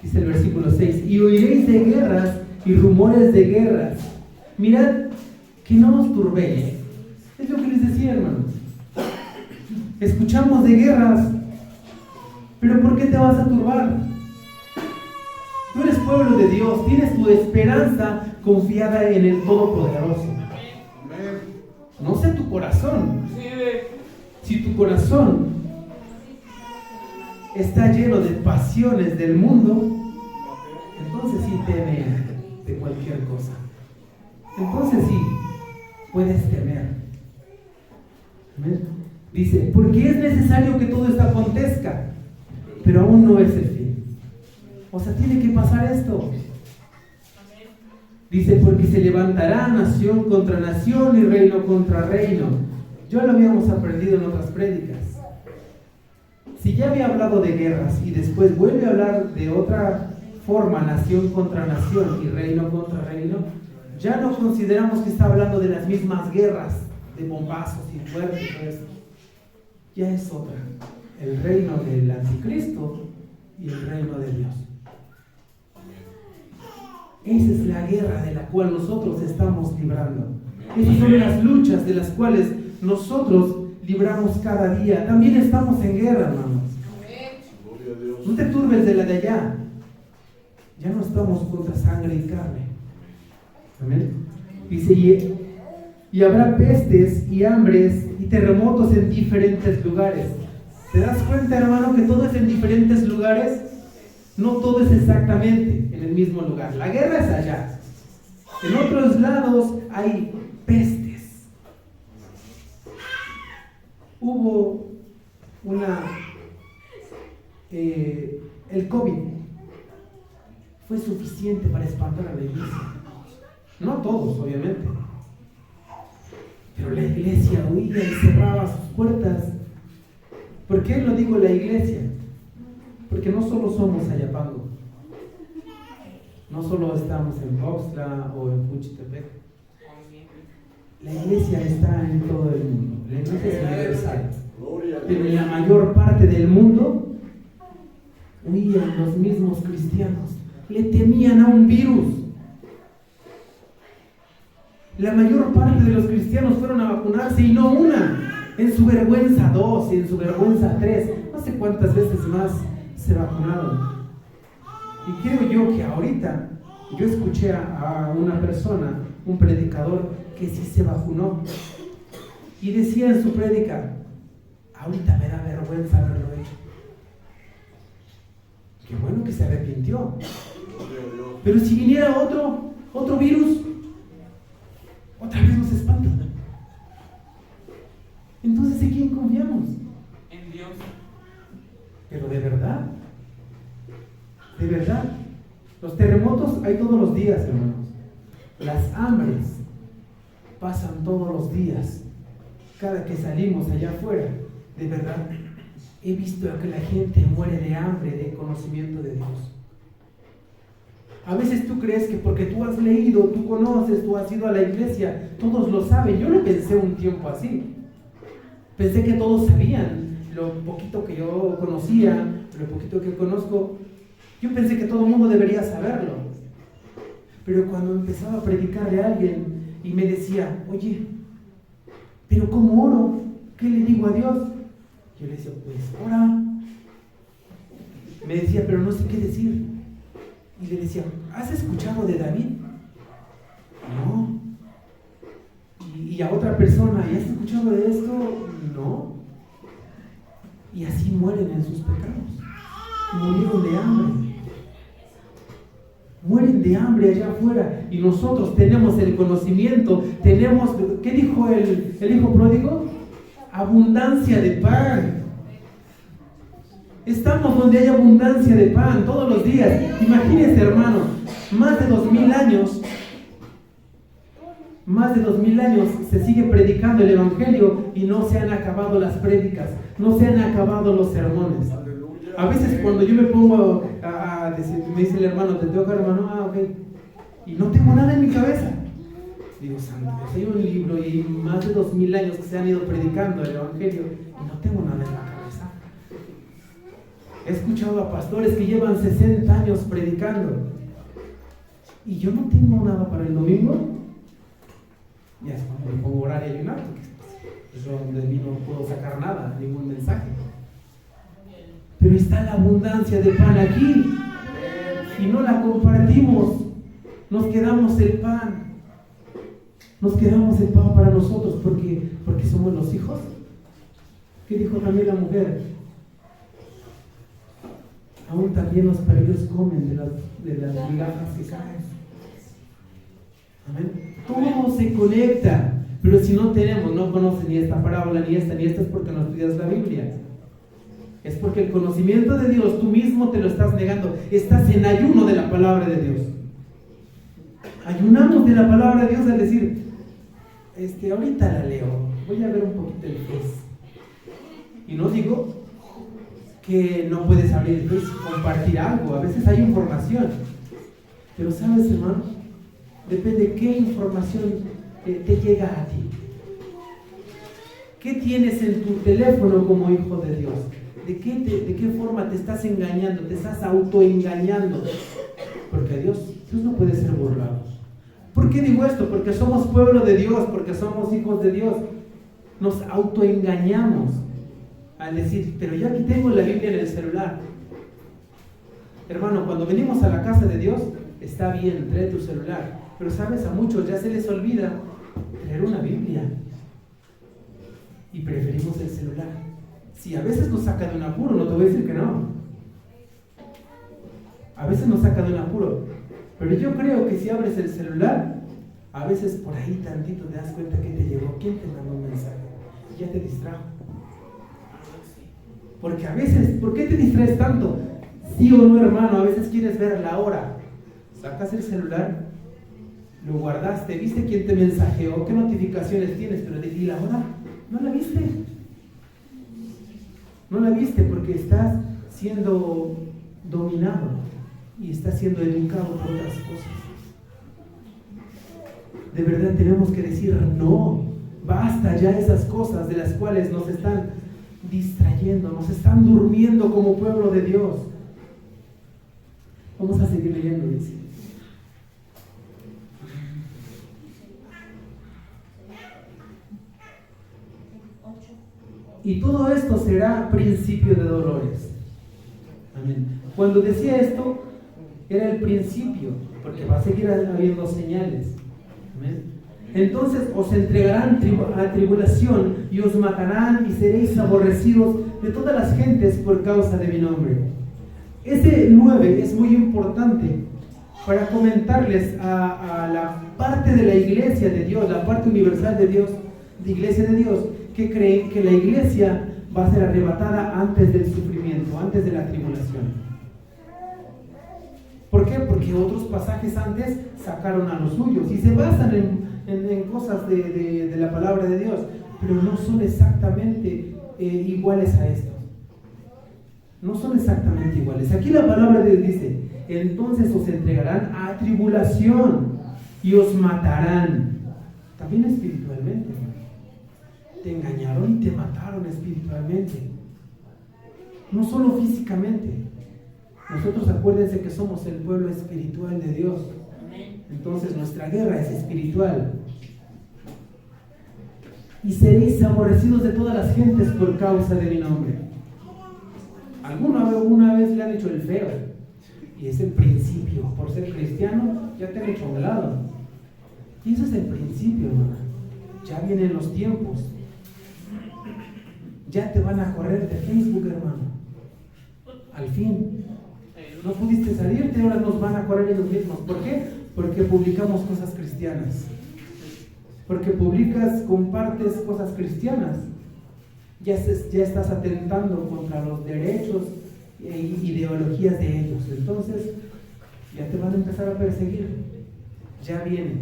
Dice el versículo 6: y oiréis de guerras y rumores de guerras. Mirad que no os turbéis. Es lo que les decía, hermanos. Escuchamos de guerras, pero ¿por qué te vas a turbar? Tú eres pueblo de Dios, tienes tu esperanza confiada en el Todopoderoso. No sé tu corazón. Si tu corazón está lleno de pasiones del mundo, entonces sí teme de cualquier cosa. Entonces sí puedes temer. ¿Amén? Dice, porque es necesario que todo esto acontezca, pero aún no es el fin. O sea, tiene que pasar esto. Dice, porque se levantará nación contra nación y reino contra reino. Ya lo habíamos aprendido en otras prédicas. Si ya había hablado de guerras y después vuelve a hablar de otra forma, nación contra nación y reino contra reino, ya no consideramos que está hablando de las mismas guerras, de bombazos y fuertes y todo eso. Ya es otra. El reino del anticristo y el reino de Dios. Esa es la guerra de la cual nosotros estamos librando. Esas son las luchas de las cuales nosotros libramos cada día. También estamos en guerra, hermanos. No te turbes de la de allá. Ya no estamos contra sangre y carne. Amén. Dice, y habrá pestes y hambres y terremotos en diferentes lugares. ¿Te das cuenta, hermano, que todo es en diferentes lugares? No todo es exactamente en el mismo lugar. La guerra es allá. En otros lados hay pestes. Hubo el COVID fue suficiente para espantar a la iglesia. No todos, obviamente. Pero la iglesia huía y cerraba sus puertas. ¿Por qué lo digo la iglesia? Porque no solo somos Ayapango, no solo estamos en Oxtla o en Puchitepec. La iglesia está en todo el mundo. La iglesia es universal. Pero en la mayor parte del mundo huían los mismos cristianos. Le temían a un virus. La mayor parte de los cristianos fueron a vacunarse y no una. En su vergüenza 2, en su vergüenza 3, no sé cuántas veces más se vacunaron. Y creo yo que ahorita, yo escuché a una persona, un predicador, que sí se vacunó. Y decía en su prédica, ahorita me da vergüenza haberlo hecho. Qué bueno que se arrepintió. Pero si viniera otro virus, otra vez nos espanta. Entonces, ¿en quién confiamos? En Dios. Pero de verdad, los terremotos hay todos los días, hermanos. Las hambres pasan todos los días. Cada que salimos allá afuera, de verdad, he visto que la gente muere de hambre, de conocimiento de Dios. A veces tú crees que porque tú has leído, tú conoces, tú has ido a la iglesia, todos lo saben. Yo lo pensé un tiempo así. Pensé que todos sabían lo poquito que yo conocía, lo poquito que conozco. Yo pensé que todo el mundo debería saberlo. Pero cuando empezaba a predicarle a alguien y me decía, oye, ¿pero cómo oro? ¿Qué le digo a Dios? Yo le decía, pues ora. Me decía, pero no sé qué decir. Y le decía, ¿has escuchado de David? No. Y a otra persona, ¿y has escuchado de esto? No. Y así mueren en sus pecados. Murieron de hambre. Mueren de hambre allá afuera. Y nosotros tenemos el conocimiento, tenemos, ¿qué dijo el hijo pródigo? Abundancia de pan. Estamos donde hay abundancia de pan todos los días. Imagínense, hermano, más de 2000 años se sigue predicando el evangelio y no se han acabado las prédicas, no se han acabado los sermones. A veces cuando yo me pongo a decir, me dice el hermano, ¿te toca, hermano? Ok. Y no tengo nada en mi cabeza. Digo, santo, hay un libro y más de 2000 años que se han ido predicando el evangelio y no tengo nada en la cabeza. He escuchado a pastores que llevan 60 años predicando y yo no tengo nada para el domingo. Ya es cuando me pongo a orar y ayunar, porque yo de mí no puedo sacar nada, ningún mensaje. Pero está la abundancia de pan aquí y no la compartimos. Nos quedamos el pan para nosotros porque somos los hijos. ¿Qué dijo también la mujer? Aún también los perdidos comen de las migajas que caen. Amén. Todo se conecta, pero si no conoces ni esta parábola, ni esta, es porque no estudias la Biblia. Es porque el conocimiento de Dios, tú mismo te lo estás negando. Estás en ayuno de la palabra de Dios. Ayunamos de la palabra de Dios al decir, ahorita la leo, voy a ver un poquito el pez. Y no digo que no puedes abrir el pez y compartir algo, a veces hay información. Pero sabes, hermano, depende qué información te llega a ti. ¿Qué tienes en tu teléfono como hijo de Dios? ¿De qué forma te estás engañando? Te estás autoengañando. Porque Dios no puede ser burlado. ¿Por qué digo esto? Porque somos pueblo de Dios, porque somos hijos de Dios. Nos autoengañamos al decir, pero yo aquí tengo la Biblia en el celular. Hermano, cuando venimos a la casa de Dios, está bien, trae tu celular. Pero sabes, a muchos ya se les olvida traer una Biblia. Y preferimos el celular. Si a veces nos saca de un apuro, no te voy a decir que no. A veces nos saca de un apuro. Pero yo creo que si abres el celular, a veces por ahí tantito te das cuenta que te llegó, quién te mandó un mensaje. Y ya te distrajo. Porque a veces, ¿por qué te distraes tanto? Sí o no, hermano, a veces quieres ver la hora. Sacas el celular, lo guardaste, viste quién te mensajeó, qué notificaciones tienes, pero ¿y la hora? ¿No la viste? No la viste porque estás siendo dominado y estás siendo educado por otras cosas. De verdad tenemos que decir no, basta ya esas cosas de las cuales nos están distrayendo, nos están durmiendo como pueblo de Dios. Vamos a seguir leyendo, dice. y todo esto será principio de dolores. Amén. Cuando decía esto, era el principio, porque va a seguir habiendo señales. Amén. Entonces os entregarán a tribulación y os matarán y seréis aborrecidos de todas las gentes por causa de mi nombre. Ese 9 es muy importante para comentarles a la parte de la iglesia de Dios, la parte universal de Dios, de iglesia de Dios, que creen que la iglesia va a ser arrebatada antes del sufrimiento, antes de la tribulación. ¿Por qué? Porque otros pasajes antes sacaron a los suyos y se basan en cosas de la palabra de Dios, pero no son exactamente iguales a esto. No son exactamente iguales. Aquí la palabra de Dios dice: entonces os entregarán a tribulación y os matarán. También espiritualmente. Te engañaron y te mataron espiritualmente. No solo físicamente. Nosotros, acuérdense que somos el pueblo espiritual de Dios. Entonces nuestra guerra es espiritual. Y seréis aborrecidos de todas las gentes por causa de mi nombre. Alguna vez le han hecho el feo. Y es el principio. Por ser cristiano, ya te han hecho a un lado. Y eso es el principio, hermano. Ya vienen los tiempos. Ya te van a correr de Facebook, hermano. Al fin. No pudiste salirte, ahora nos van a correr ellos mismos. ¿Por qué? Porque publicamos cosas cristianas. Porque compartes cosas cristianas. Ya estás atentando contra los derechos e ideologías de ellos. Entonces, ya te van a empezar a perseguir. Ya viene.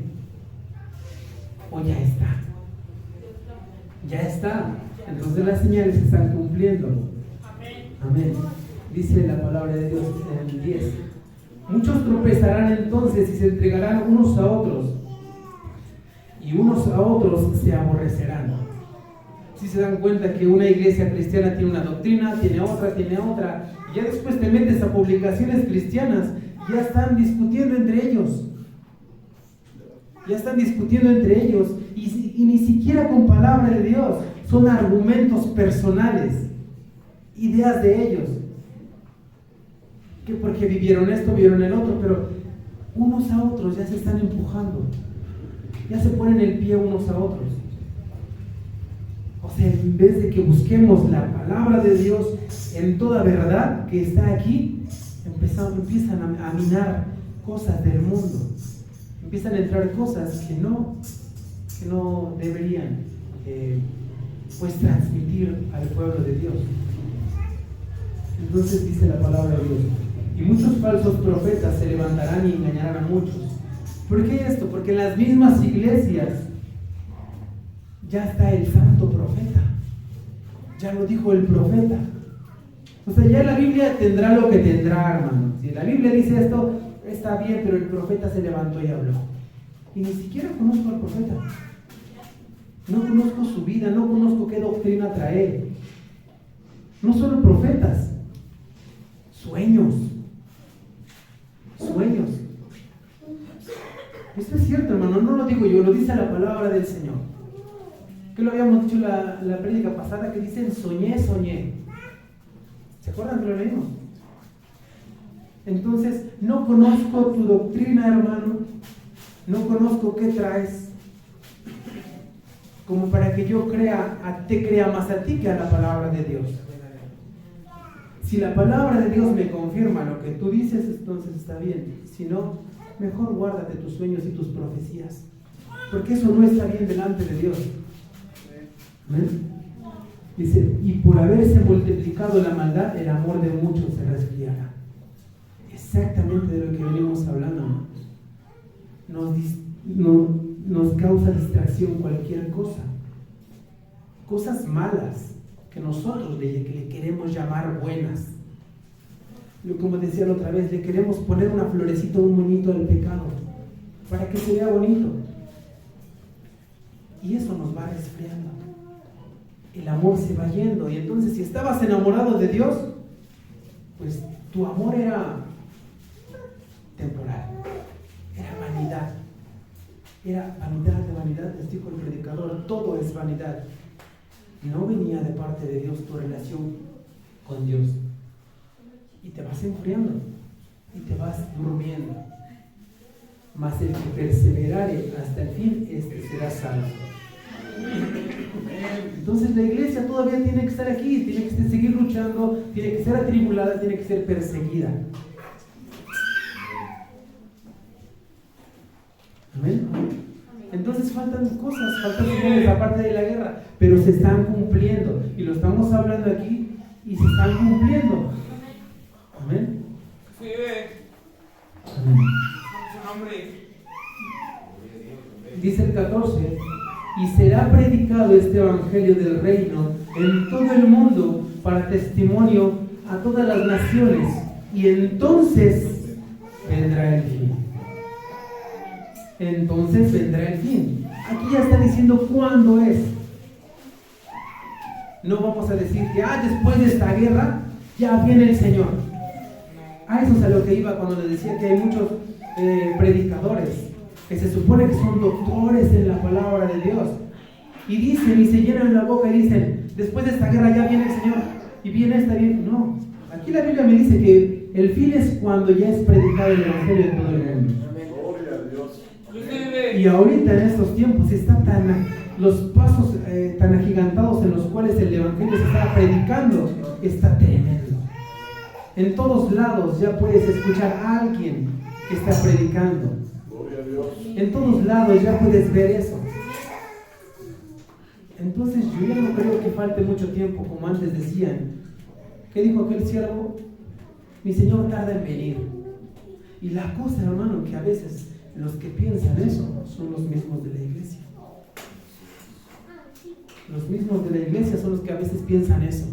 O ya está. Ya está. Entonces las señales se están cumpliendo. Amén. Dice la palabra de Dios en el 10. Muchos tropezarán entonces y se entregarán unos a otros, y unos a otros se aborrecerán. Si se dan cuenta que una iglesia cristiana tiene una doctrina, tiene otra, y ya después te metes a publicaciones cristianas, ya están discutiendo entre ellos. Y ni siquiera con palabra de Dios, son argumentos personales, ideas de ellos. Que porque vivieron esto, vieron el otro, pero unos a otros ya se están empujando, ya se ponen el pie unos a otros. O sea, en vez de que busquemos la palabra de Dios en toda verdad que está aquí, empiezan a minar cosas del mundo, empiezan a entrar cosas que no deberían pues transmitir al pueblo de Dios. Entonces dice la palabra de Dios: y muchos falsos profetas se levantarán y engañarán a muchos. ¿Por qué esto? Porque en las mismas iglesias ya está el santo profeta. Ya lo dijo el profeta. O sea, ya la Biblia tendrá lo que tendrá, hermano. Si la Biblia dice esto, está bien, pero el profeta se levantó y habló. Y ni siquiera conozco al profeta. No conozco su vida, no conozco qué doctrina trae. No solo profetas, sueños. Esto es cierto, hermano, no lo digo yo, lo dice la palabra del Señor. Que lo habíamos dicho la prédica pasada, que dicen soñé. ¿Se acuerdan que lo leímos? Entonces, no conozco tu doctrina, hermano, no conozco qué traes, como para que yo te crea más a ti que a la palabra de Dios. Si la palabra de Dios me confirma lo que tú dices, entonces está bien. Si no, mejor guárdate tus sueños y tus profecías, porque eso no está bien delante de Dios. ¿Ven? Dice: y por haberse multiplicado la maldad, el amor de muchos se resfriará. Exactamente de lo que venimos hablando, ¿no? Nos causa distracción cualquier cosa, cosas malas que nosotros le queremos llamar buenas. Yo, como decía la otra vez, le queremos poner una florecita, un moñito al pecado para que se vea bonito, y eso nos va resfriando. El amor se va yendo, y entonces si estabas enamorado de Dios, pues tu amor era temporal, era vanidad. Era vanidad de vanidad, les dijo el predicador: todo es vanidad. no venía de parte de Dios tu relación con Dios. Y te vas enfriando y te vas durmiendo. Mas el que perseverare hasta el fin, este será salvo. Entonces la iglesia todavía tiene que estar aquí, tiene que seguir luchando, tiene que ser atribulada, tiene que ser perseguida. Amén. Entonces faltan cosas, faltan señales aparte de la guerra, pero se están cumpliendo. Y lo estamos hablando aquí y se están cumpliendo. Amén. Sí, Amén. su nombre. Dice el 14, y será predicado este evangelio del reino en todo el mundo para testimonio a todas las naciones, y entonces vendrá el fin. Entonces vendrá el fin. Aquí ya está diciendo cuándo es. No vamos a decir que después de esta guerra ya viene el Señor. A eso es a lo que iba cuando les decía que hay muchos predicadores que se supone que son doctores en la palabra de Dios y dicen y se llenan la boca y dicen, después de esta guerra ya viene el Señor y viene esta bien. No, aquí la Biblia me dice que el fin es cuando ya es predicado el evangelio en todo el mundo. Gloria a Dios. Y ahorita en estos tiempos están los pasos tan agigantados en los cuales el evangelio se está predicando, está tremendo. En todos lados ya puedes escuchar a alguien que está predicando. Gloria a Dios. En todos lados ya puedes ver eso. Entonces yo ya no creo que falte mucho tiempo, como antes decían. ¿Qué dijo aquel siervo? Mi Señor tarda en venir. Y la cosa, hermano, que a veces los que piensan eso son los mismos de la iglesia. Los mismos de la iglesia son los que a veces piensan eso.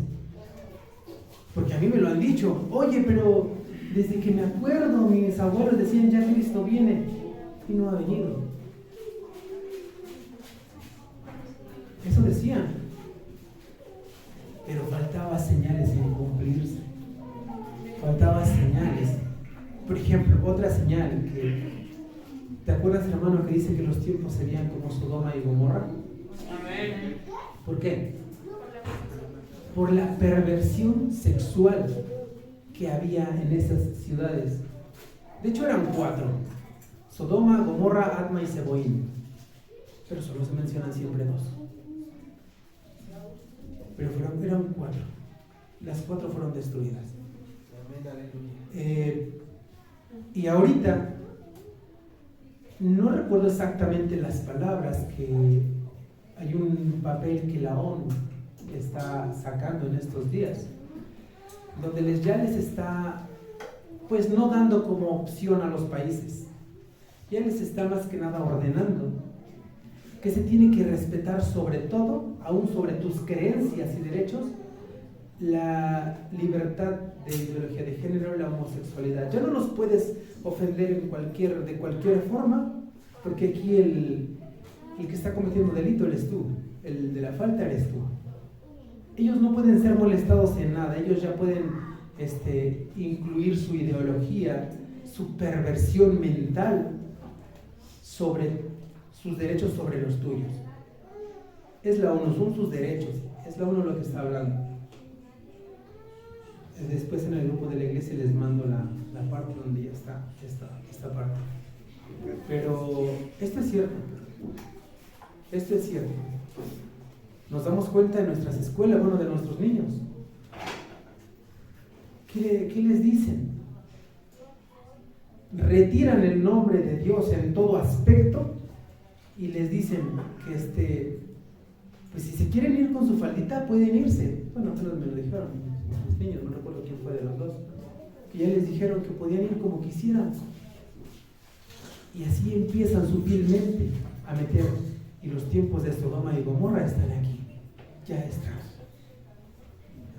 Porque a mí me lo han dicho. Oye, pero desde que me acuerdo, mis abuelos decían, ya Cristo viene. Y no ha venido. Eso decían. Pero faltaba señales en cumplirse. Faltaba señales. Por ejemplo, otra señal que... ¿Te acuerdas, hermano, que dice que los tiempos serían como Sodoma y Gomorra? Amén. ¿Por qué? Por la perversión sexual que había en esas ciudades. De hecho eran 4: Sodoma, Gomorra, Adma y Seboín. Pero solo se mencionan siempre 2. Pero eran 4. Las 4 fueron destruidas. Y ahorita no recuerdo exactamente las palabras, que hay un papel que la ONU está sacando en estos días, donde ya les está, pues no dando como opción a los países, ya les está más que nada ordenando que se tiene que respetar sobre todo, aún sobre tus creencias y derechos, la libertad de ideología de género, la homosexualidad. Ya no nos puedes ofender de cualquier forma, porque aquí el que está cometiendo delito eres tú, el de la falta eres tú. Ellos no pueden ser molestados en nada, ellos ya pueden incluir su ideología, su perversión mental sobre sus derechos sobre los tuyos. Es la ONU, son sus derechos, es la ONU lo que está hablando. Después en el grupo de la iglesia les mando la parte donde ya está esta parte. Pero esto es cierto. Esto es cierto. Nos damos cuenta en nuestras escuelas, de nuestros niños. ¿Qué les dicen? Retiran el nombre de Dios en todo aspecto y les dicen que pues si se quieren ir con su faldita pueden irse. Bueno, apenas me lo dijeron los niños, no recuerdo quién fue de los dos, que ya les dijeron que podían ir como quisieran. Y así empiezan sutilmente a meter, y los tiempos de Sodoma y Gomorra están aquí, ya están.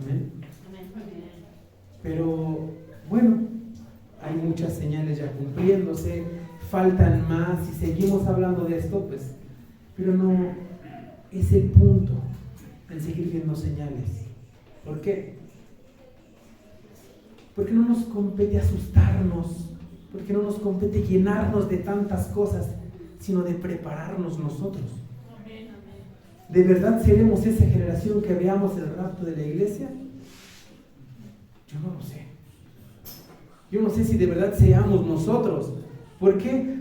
Amén. Pero bueno, hay muchas señales ya cumpliéndose, faltan más, y seguimos hablando de esto, pues, pero no es el punto en seguir viendo señales. ¿Por qué? Porque no nos compete asustarnos, porque no nos compete llenarnos de tantas cosas, sino de prepararnos nosotros. ¿De verdad seremos esa generación que veamos el rapto de la iglesia? Yo no lo sé. Yo no sé si de verdad seamos nosotros. ¿Por qué?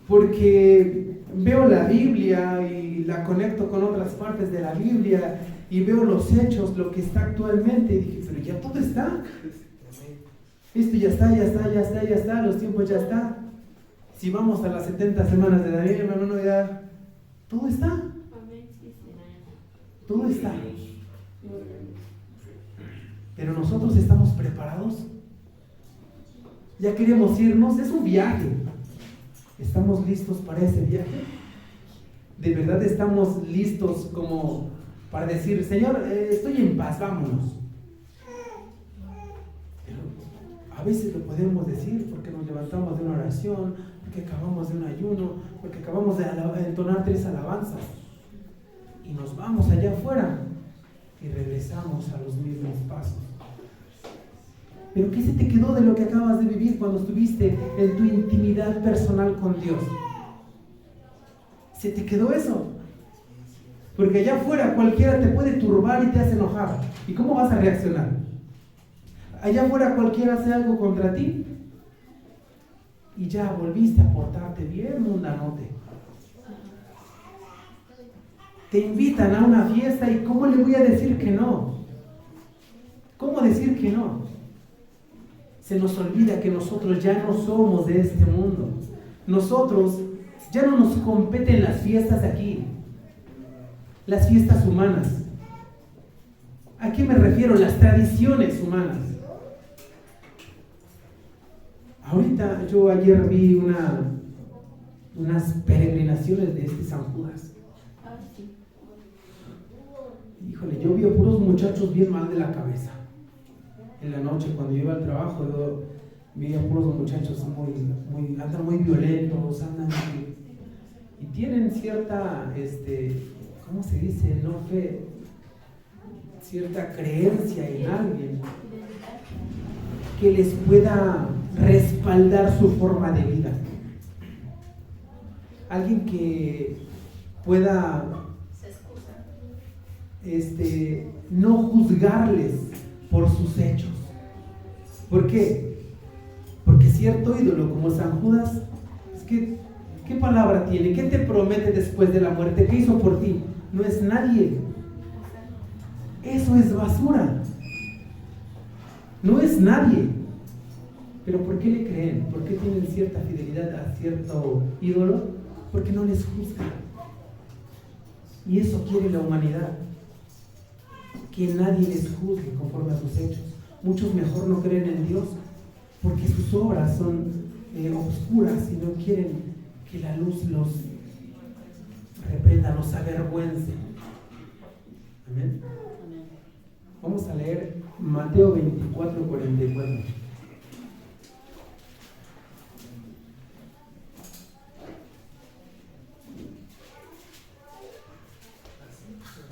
Porque veo la Biblia y la conecto con otras partes de la Biblia y veo los hechos, lo que está actualmente, y dije, pero ya todo está. Esto ya está, los tiempos ya está. Si vamos a las 70 semanas de Daniel, hermano, ya todo está. Todo está. Pero nosotros estamos preparados. Ya queremos irnos, es un viaje. ¿Estamos listos para ese viaje? ¿De verdad estamos listos como para decir, Señor, estoy en paz, vámonos? Pero a veces lo podemos decir porque nos levantamos de una oración, porque acabamos de un ayuno, porque acabamos de entonar 3 alabanzas y nos vamos allá afuera y regresamos a los mismos pasos. ¿Pero qué se te quedó de lo que acabas de vivir cuando estuviste en tu intimidad personal con Dios? ¿Se te quedó eso? Porque allá afuera cualquiera te puede turbar y te hace enojar. ¿Y cómo vas a reaccionar? Allá afuera cualquiera hace algo contra ti y ya volviste a portarte bien mundanote. Te invitan a una fiesta y ¿cómo le voy a decir que no? ¿Cómo decir que no? Se nos olvida que nosotros ya no somos de este mundo. Nosotros ya no nos competen las fiestas de aquí, las fiestas humanas. ¿A qué me refiero? Las tradiciones humanas. Ahorita yo ayer vi unas peregrinaciones de San Judas. Híjole, yo vi a puros muchachos bien mal de la cabeza. En la noche cuando yo iba al trabajo, yo vi a puros muchachos andan muy violentos, y tienen cierta, ¿cómo se dice? No fe, cierta creencia en alguien que les pueda respaldar su forma de vida. Alguien que pueda no juzgarles por sus hechos. ¿Por qué? Porque cierto ídolo como San Judas, es que, ¿qué palabra tiene? ¿Qué te promete después de la muerte? ¿Qué hizo por ti? No es nadie. Eso es basura. No es nadie. ¿Pero por qué le creen? ¿Por qué tienen cierta fidelidad a cierto ídolo? Porque no les juzga. Y eso quiere la humanidad. Que nadie les juzgue conforme a sus hechos. Muchos mejor no creen en Dios porque sus obras son oscuras y no quieren que la luz los reprenda, los avergüence. Amén. Vamos a leer Mateo 24:44.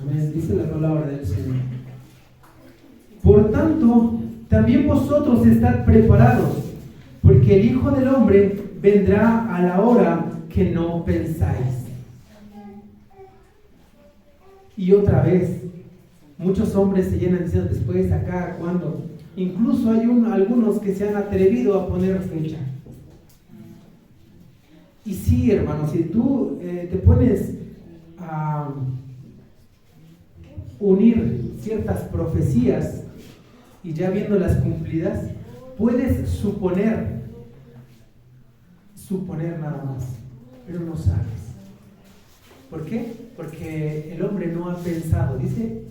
Amén. Dice la palabra del Señor. Por tanto, también vosotros estad preparados, porque el Hijo del Hombre vendrá a la hora que no pensáis. Y otra vez, muchos hombres se llenan diciendo después, acá, cuando. Incluso hay algunos que se han atrevido a poner fecha. Y sí, hermanos, si tú te pones a unir ciertas profecías y ya viéndolas cumplidas, puedes suponer nada más, pero no sabes. ¿Por qué? Porque el hombre no ha pensado. Dice,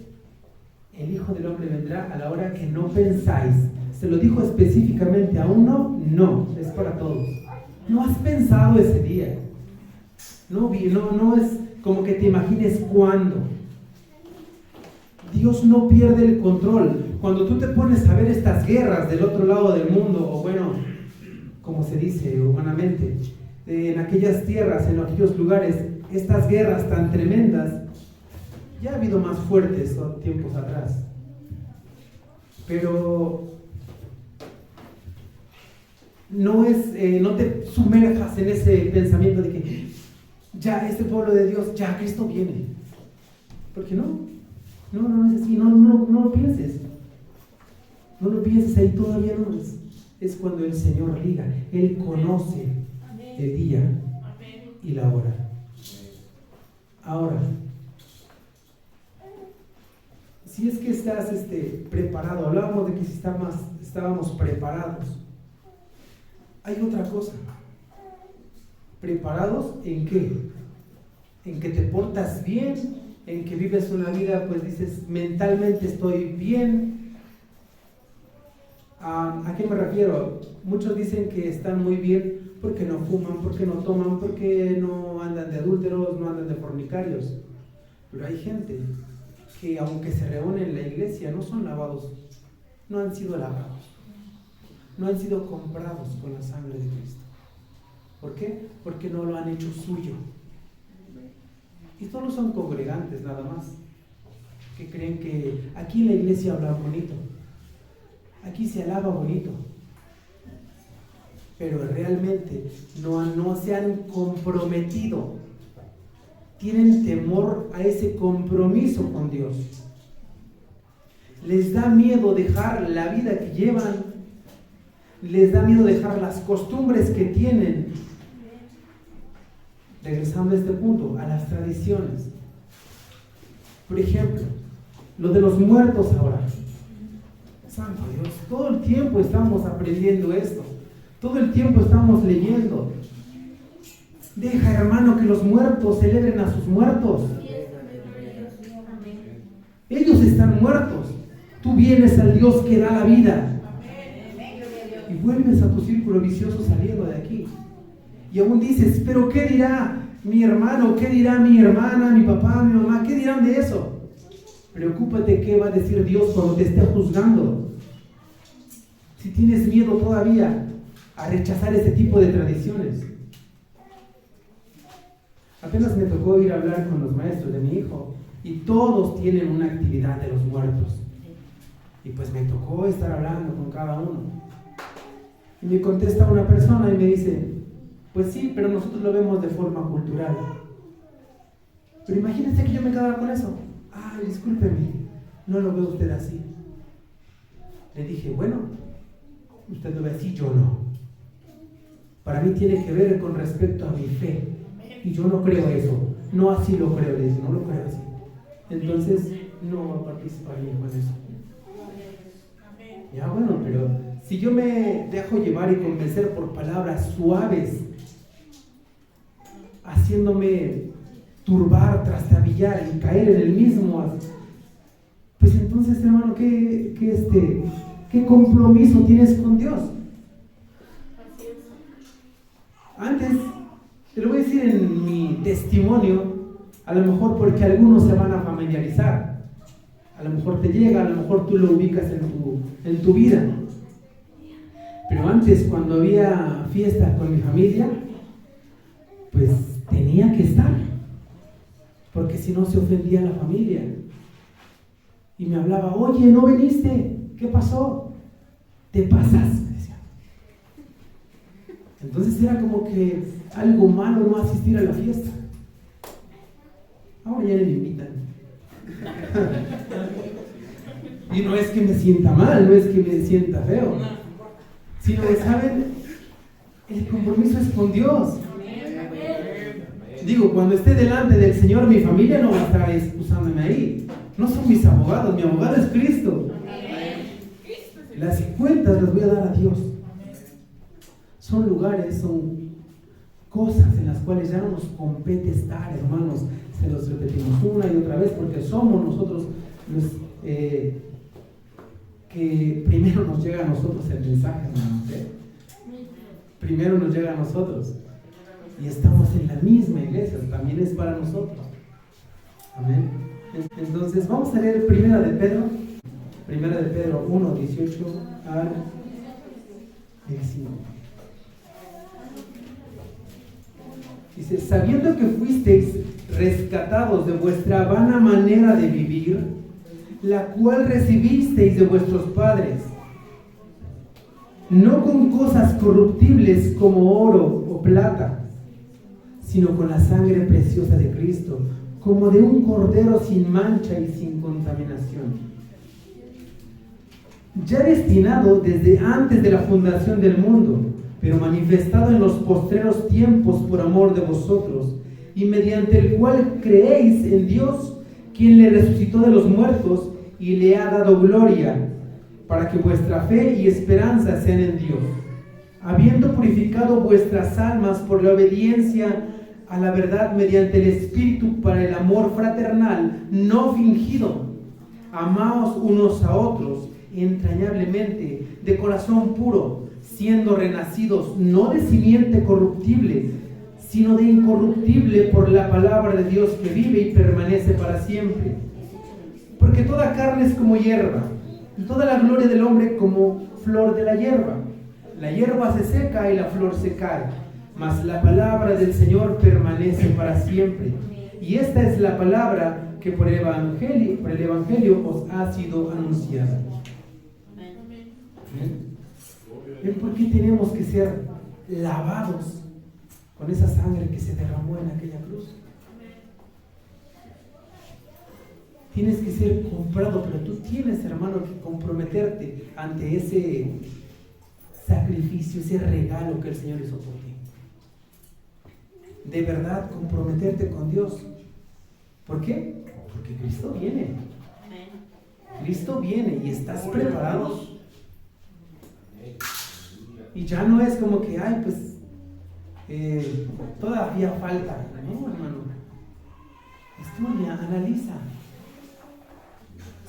el Hijo del Hombre vendrá a la hora que no pensáis. ¿Se lo dijo específicamente a uno? No, es para todos. No has pensado ese día. No es como que te imagines cuándo. Dios no pierde el control. Cuando tú te pones a ver estas guerras del otro lado del mundo, o bueno, como se dice humanamente, en aquellas tierras, en aquellos lugares, estas guerras tan tremendas, ya ha habido más fuertes tiempos atrás. Pero no te sumerjas en ese pensamiento de que ya este pueblo de Dios, ya Cristo viene. Porque no es así, no lo pienses. No lo pienses, ahí todavía no es. Es cuando el Señor diga, Él conoce el día y la hora. Ahora, si es que estás preparado, hablábamos de que si estábamos preparados. Hay otra cosa. ¿Preparados en qué? En que te portas bien, en que vives una vida, pues dices, mentalmente estoy bien. ¿A qué me refiero? Muchos dicen que están muy bien porque no fuman, porque no toman, porque no andan de adúlteros, no andan de fornicarios. Pero hay gente que aunque se reúnen en la iglesia no son lavados, no han sido lavados, no han sido comprados con la sangre de Cristo. ¿Por qué? Porque no lo han hecho suyo. Y solo son congregantes nada más, que creen que aquí en la iglesia habla bonito, aquí se alaba bonito, pero realmente no se han comprometido, tienen temor a ese compromiso con Dios, les da miedo dejar la vida que llevan, les da miedo dejar las costumbres que tienen. Regresando a este punto, a las tradiciones. Por ejemplo, lo de los muertos ahora. Santo Dios, todo el tiempo estamos aprendiendo esto. Todo el tiempo estamos leyendo. Deja, hermano, que los muertos celebren a sus muertos. Ellos están muertos. Tú vienes al Dios que da la vida. Y vuelves a tu círculo vicioso saliendo de aquí. Y aún dices, pero ¿qué dirá mi hermano? ¿Qué dirá mi hermana, mi papá, mi mamá? ¿Qué dirán de eso? Preocúpate qué va a decir Dios cuando te esté juzgando. Si tienes miedo todavía a rechazar ese tipo de tradiciones. Apenas me tocó ir a hablar con los maestros de mi hijo y todos tienen una actividad de los muertos. Y pues me tocó estar hablando con cada uno. Y me contesta una persona y me dice, pues sí, pero nosotros lo vemos de forma cultural. Pero imagínense que yo me quedara con eso. Ay, discúlpeme, no lo ve usted así. Le dije, bueno, usted lo ve así, yo no. Para mí tiene que ver con respecto a mi fe. Y yo no creo eso. No así lo creo, le dije, no lo creo así. Entonces, no va a participar bien con eso. Ya bueno, pero si yo me dejo llevar y convencer por palabras suaves, haciéndome turbar, trastabillar y caer en el mismo, pues entonces, hermano, ¿qué compromiso tienes con Dios? Antes, te lo voy a decir en mi testimonio, a lo mejor porque algunos se van a familiarizar, a lo mejor te llega, a lo mejor tú lo ubicas en tu vida. Pero antes, cuando había fiesta con mi familia, pues tenía que estar, porque si no se ofendía la familia. Y me hablaba, oye, ¿no viniste? ¿Qué pasó? Te pasas, me decía. Entonces era como que algo malo no asistir a la fiesta. Ahora ya me invitan. Y no es que me sienta mal, no es que me sienta feo, sino que, ¿saben? El compromiso es con Dios. Digo, cuando esté delante del Señor, mi familia no va a estar excusándome ahí. No son mis abogados, mi abogado es Cristo. Las cuentas las voy a dar a Dios. Son lugares, son cosas en las cuales ya no nos compete estar, hermanos. Se los repetimos una y otra vez porque somos nosotros los que primero nos llega a nosotros el mensaje, hermanos. Primero nos llega a nosotros. Y estamos en la misma iglesia, también es para nosotros. Amén. Entonces vamos a leer Primera de Pedro 1, 18 al 19. Dice, sabiendo que fuisteis rescatados de vuestra vana manera de vivir, la cual recibisteis de vuestros padres, no con cosas corruptibles como oro o plata, sino con la sangre preciosa de Cristo, como de un cordero sin mancha y sin contaminación, ya destinado desde antes de la fundación del mundo, pero manifestado en los postreros tiempos por amor de vosotros, y mediante el cual creéis en Dios, quien le resucitó de los muertos y le ha dado gloria, para que vuestra fe y esperanza sean en Dios, habiendo purificado vuestras almas por la obediencia a la verdad mediante el Espíritu para el amor fraternal no fingido. Amaos unos a otros entrañablemente, de corazón puro, siendo renacidos no de simiente corruptible, sino de incorruptible por la palabra de Dios que vive y permanece para siempre. Porque toda carne es como hierba, y toda la gloria del hombre como flor de la hierba. La hierba se seca y la flor se cae, mas la palabra del Señor permanece para siempre. Y esta es la palabra que por el Evangelio os ha sido anunciada. ¿Ven por qué tenemos que ser lavados con esa sangre que se derramó en aquella cruz? Tienes que ser comprado, pero tú tienes, hermano, que comprometerte ante ese sacrificio, ese regalo que el Señor hizo por ti. De verdad, comprometerte con Dios. ¿Por qué? Porque Cristo viene. Cristo viene y estás preparado. Y ya no es como que, ay, pues, todavía falta. No, hermano. Estudia, analiza.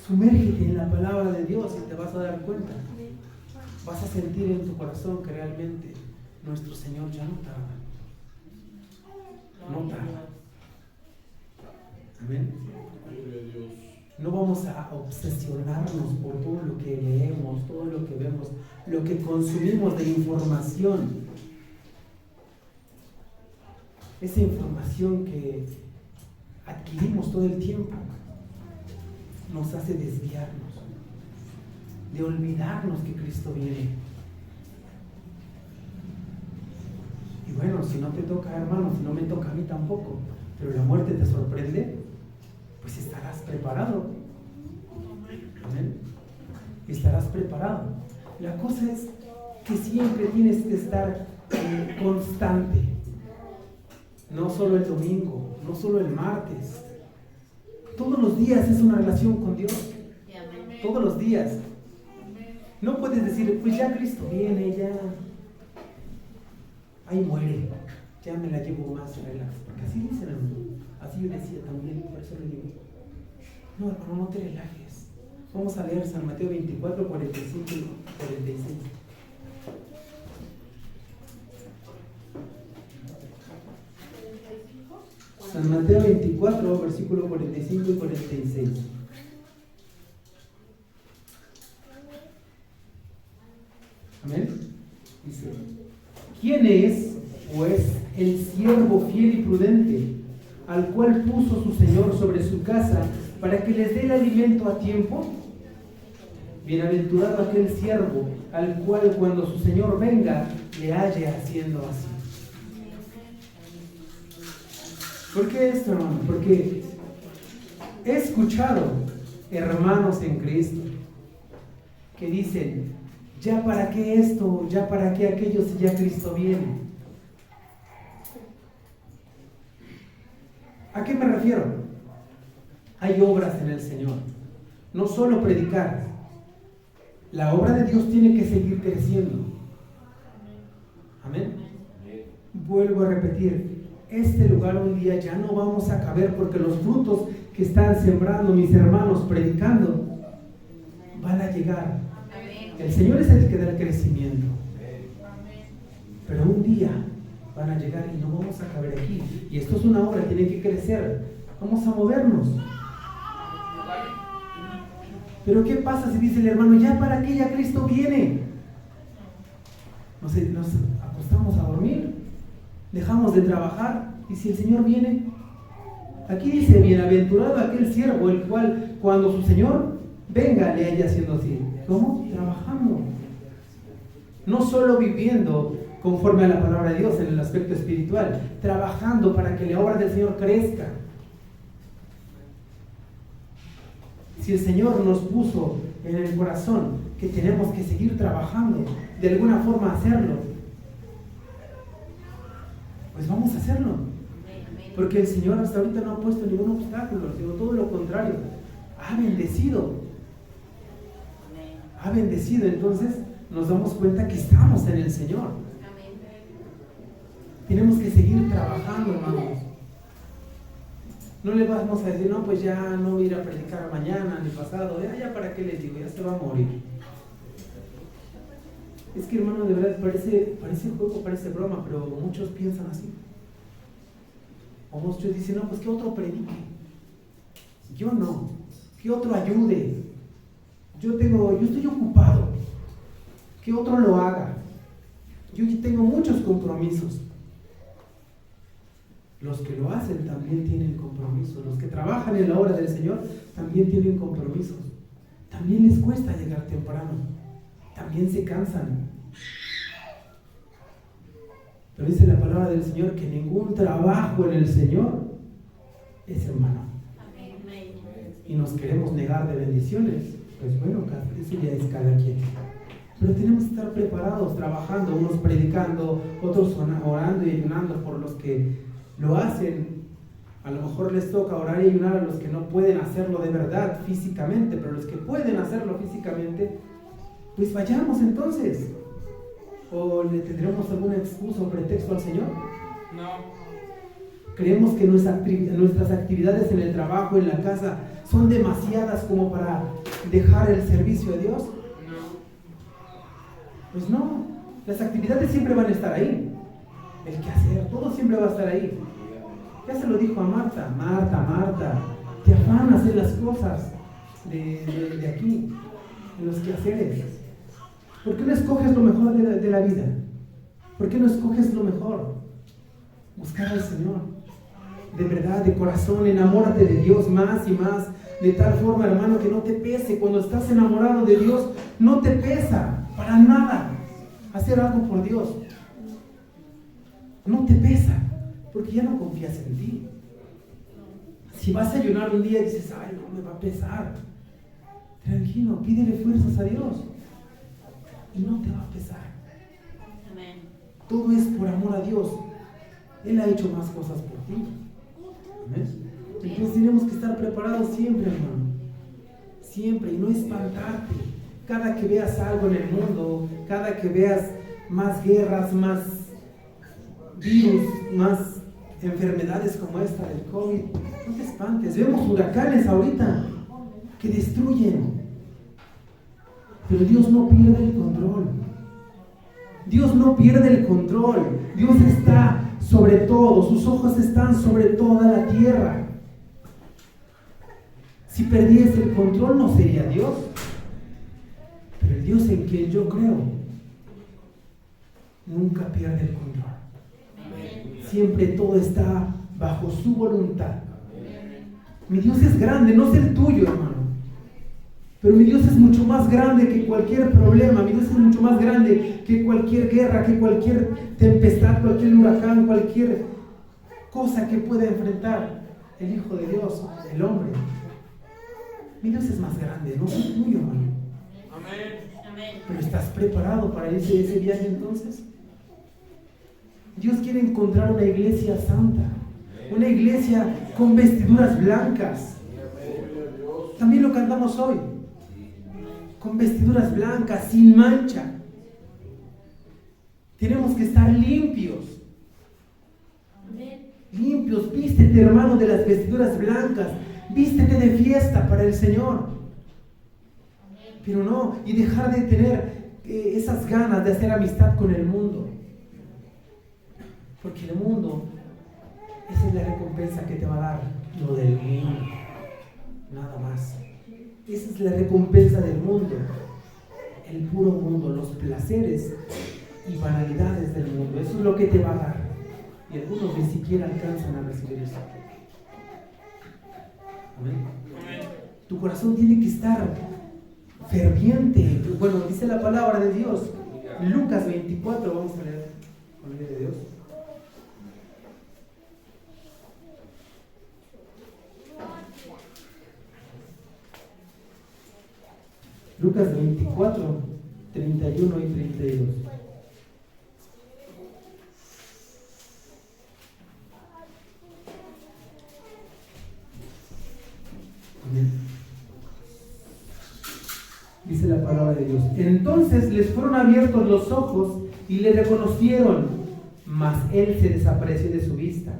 Sumérgete en la palabra de Dios y te vas a dar cuenta. Vas a sentir en tu corazón que realmente nuestro Señor ya no tarda. No tarda. Amén. No vamos a obsesionarnos por todo lo que leemos, todo lo que vemos, lo que consumimos de información. Esa información que adquirimos todo el tiempo nos hace desviarnos, de olvidarnos que Cristo viene. Y bueno, si no te toca, hermano, si no me toca a mí tampoco, pero la muerte te sorprende, pues estarás preparado. Amén. Estarás preparado. La cosa es que siempre tienes que estar constante. No solo el domingo, no solo el martes. Todos los días es una relación con Dios. Todos los días. No puedes decir, pues ya Cristo viene, ya ahí muere, ya me la llevo más relax. Porque así dicen, hermano. Así yo decía también, por eso lo digo. No, hermano, no te relajes. Vamos a leer San Mateo 24, 45 y 46. San Mateo 24, versículo 45 y 46. Amén. Dice, ¿quién es, pues, el siervo fiel y prudente, al cual puso su Señor sobre su casa, para que les dé el alimento a tiempo? Bienaventurado aquel siervo, al cual cuando su Señor venga, le halle haciendo así. ¿Por qué esto, hermano? Porque he escuchado hermanos en Cristo que dicen, ya para qué esto, ya para qué aquello si ya Cristo viene. ¿A qué me refiero? Hay obras en el Señor, no solo predicar. La obra de Dios tiene que seguir creciendo. Amén. Vuelvo a repetir, este lugar un día ya no vamos a caber, porque los frutos que están sembrando mis hermanos predicando van a llegar. El Señor es el que da el crecimiento, pero un día van a llegar y no vamos a caber aquí. Y esto es una obra, tiene que crecer. Vamos a movernos. Pero ¿qué pasa si dice el hermano, ya para qué, ya Cristo viene? Nos acostamos a dormir, dejamos de trabajar, y si el Señor viene, aquí dice, bienaventurado aquel siervo, el cual cuando su Señor venga le haya haciendo así. ¿Cómo? Trabajando. No solo viviendo conforme a la palabra de Dios en el aspecto espiritual, trabajando para que la obra del Señor crezca. Si el Señor nos puso en el corazón que tenemos que seguir trabajando, de alguna forma hacerlo, pues vamos a hacerlo. Porque el Señor hasta ahorita no ha puesto ningún obstáculo, sino todo lo contrario. Ha bendecido. Ha bendecido. Entonces nos damos cuenta que estamos en el Señor. Tenemos que seguir trabajando, hermanos. No le vamos a decir, no, pues ya no voy a ir a predicar mañana ni pasado. Ya para qué les digo, ya se va a morir. Es que, hermano, de verdad parece juego, parece broma, pero muchos piensan así. O muchos dicen, no, pues que otro predique. Yo no. Que otro ayude. Yo estoy ocupado. Que otro lo haga. Yo tengo muchos compromisos. Los que lo hacen también tienen compromisos. Los que trabajan en la obra del Señor también tienen compromisos. También les cuesta llegar temprano. También se cansan. Pero dice la palabra del Señor que ningún trabajo en el Señor es en vano. Y nos queremos negar de bendiciones. Pues bueno, eso ya es cada quien. Pero tenemos que estar preparados, trabajando, unos predicando, otros orando y ayunando por los que lo hacen. A lo mejor les toca orar y ayunar a los que no pueden hacerlo de verdad físicamente, pero los que pueden hacerlo físicamente, pues vayamos entonces. ¿O le tendremos alguna excusa o pretexto al Señor? No. ¿Creemos que nuestras actividades en el trabajo, en la casa, son demasiadas como para dejar el servicio a Dios? No. Pues no, las actividades siempre van a estar ahí. El quehacer, todo siempre va a estar ahí. Ya se lo dijo a Marta, Marta, te afán hacer las cosas de aquí, en los quehaceres. ¿Por qué no escoges lo mejor de la vida? ¿Por qué no escoges lo mejor? Buscar al Señor. De verdad, de corazón, enamórate de Dios más y más. De tal forma, hermano, que no te pese. Cuando estás enamorado de Dios, no te pesa para nada hacer algo por Dios. No te pesa, porque ya no confías en ti. Si vas a ayunar un día y dices, ay, no me va a pesar, tranquilo, pídele fuerzas a Dios y no te va a pesar. Amén. Todo es por amor a Dios. Él ha hecho más cosas por ti. ¿Ves? Entonces tenemos que estar preparados siempre, hermano. Siempre, y no espantarte. Cada que veas algo en el mundo, cada que veas más guerras, más virus, más enfermedades como esta del COVID, no te espantes. Vemos huracanes ahorita que destruyen, pero Dios no pierde el control. Dios no pierde el control. Dios está sobre todo, sus ojos están sobre toda la tierra. Si perdiese el control no sería Dios, pero el Dios en quien yo creo nunca pierde el control. Siempre todo está bajo su voluntad. Mi Dios es grande, no es el tuyo, hermano. Pero mi Dios es mucho más grande que cualquier problema. Mi Dios es mucho más grande que cualquier guerra, que cualquier tempestad, cualquier huracán, cualquier cosa que pueda enfrentar el Hijo de Dios, el hombre. Mi Dios es más grande, no es el tuyo, hermano. Amén. Pero ¿estás preparado para ese viaje entonces? Dios quiere encontrar una iglesia santa, una iglesia con vestiduras blancas. También lo cantamos hoy, con vestiduras blancas, sin mancha. Tenemos que estar limpios. Limpios, vístete, hermano, de las vestiduras blancas, vístete de fiesta para el Señor. Pero no, y dejar de tener esas ganas de hacer amistad con el mundo. Porque el mundo, esa es la recompensa que te va a dar, lo del mundo, nada más. Esa es la recompensa del mundo, el puro mundo, los placeres y banalidades del mundo. Eso es lo que te va a dar. Y algunos ni siquiera alcanzan a recibir eso. Amén. Tu corazón tiene que estar ferviente. Bueno, dice la palabra de Dios. Lucas 24, vamos a leer con la ley de Dios. Lucas 24, 31 y 32. Amén. Dice la palabra de Dios. Entonces les fueron abiertos los ojos y le reconocieron, mas él se desapareció de su vista.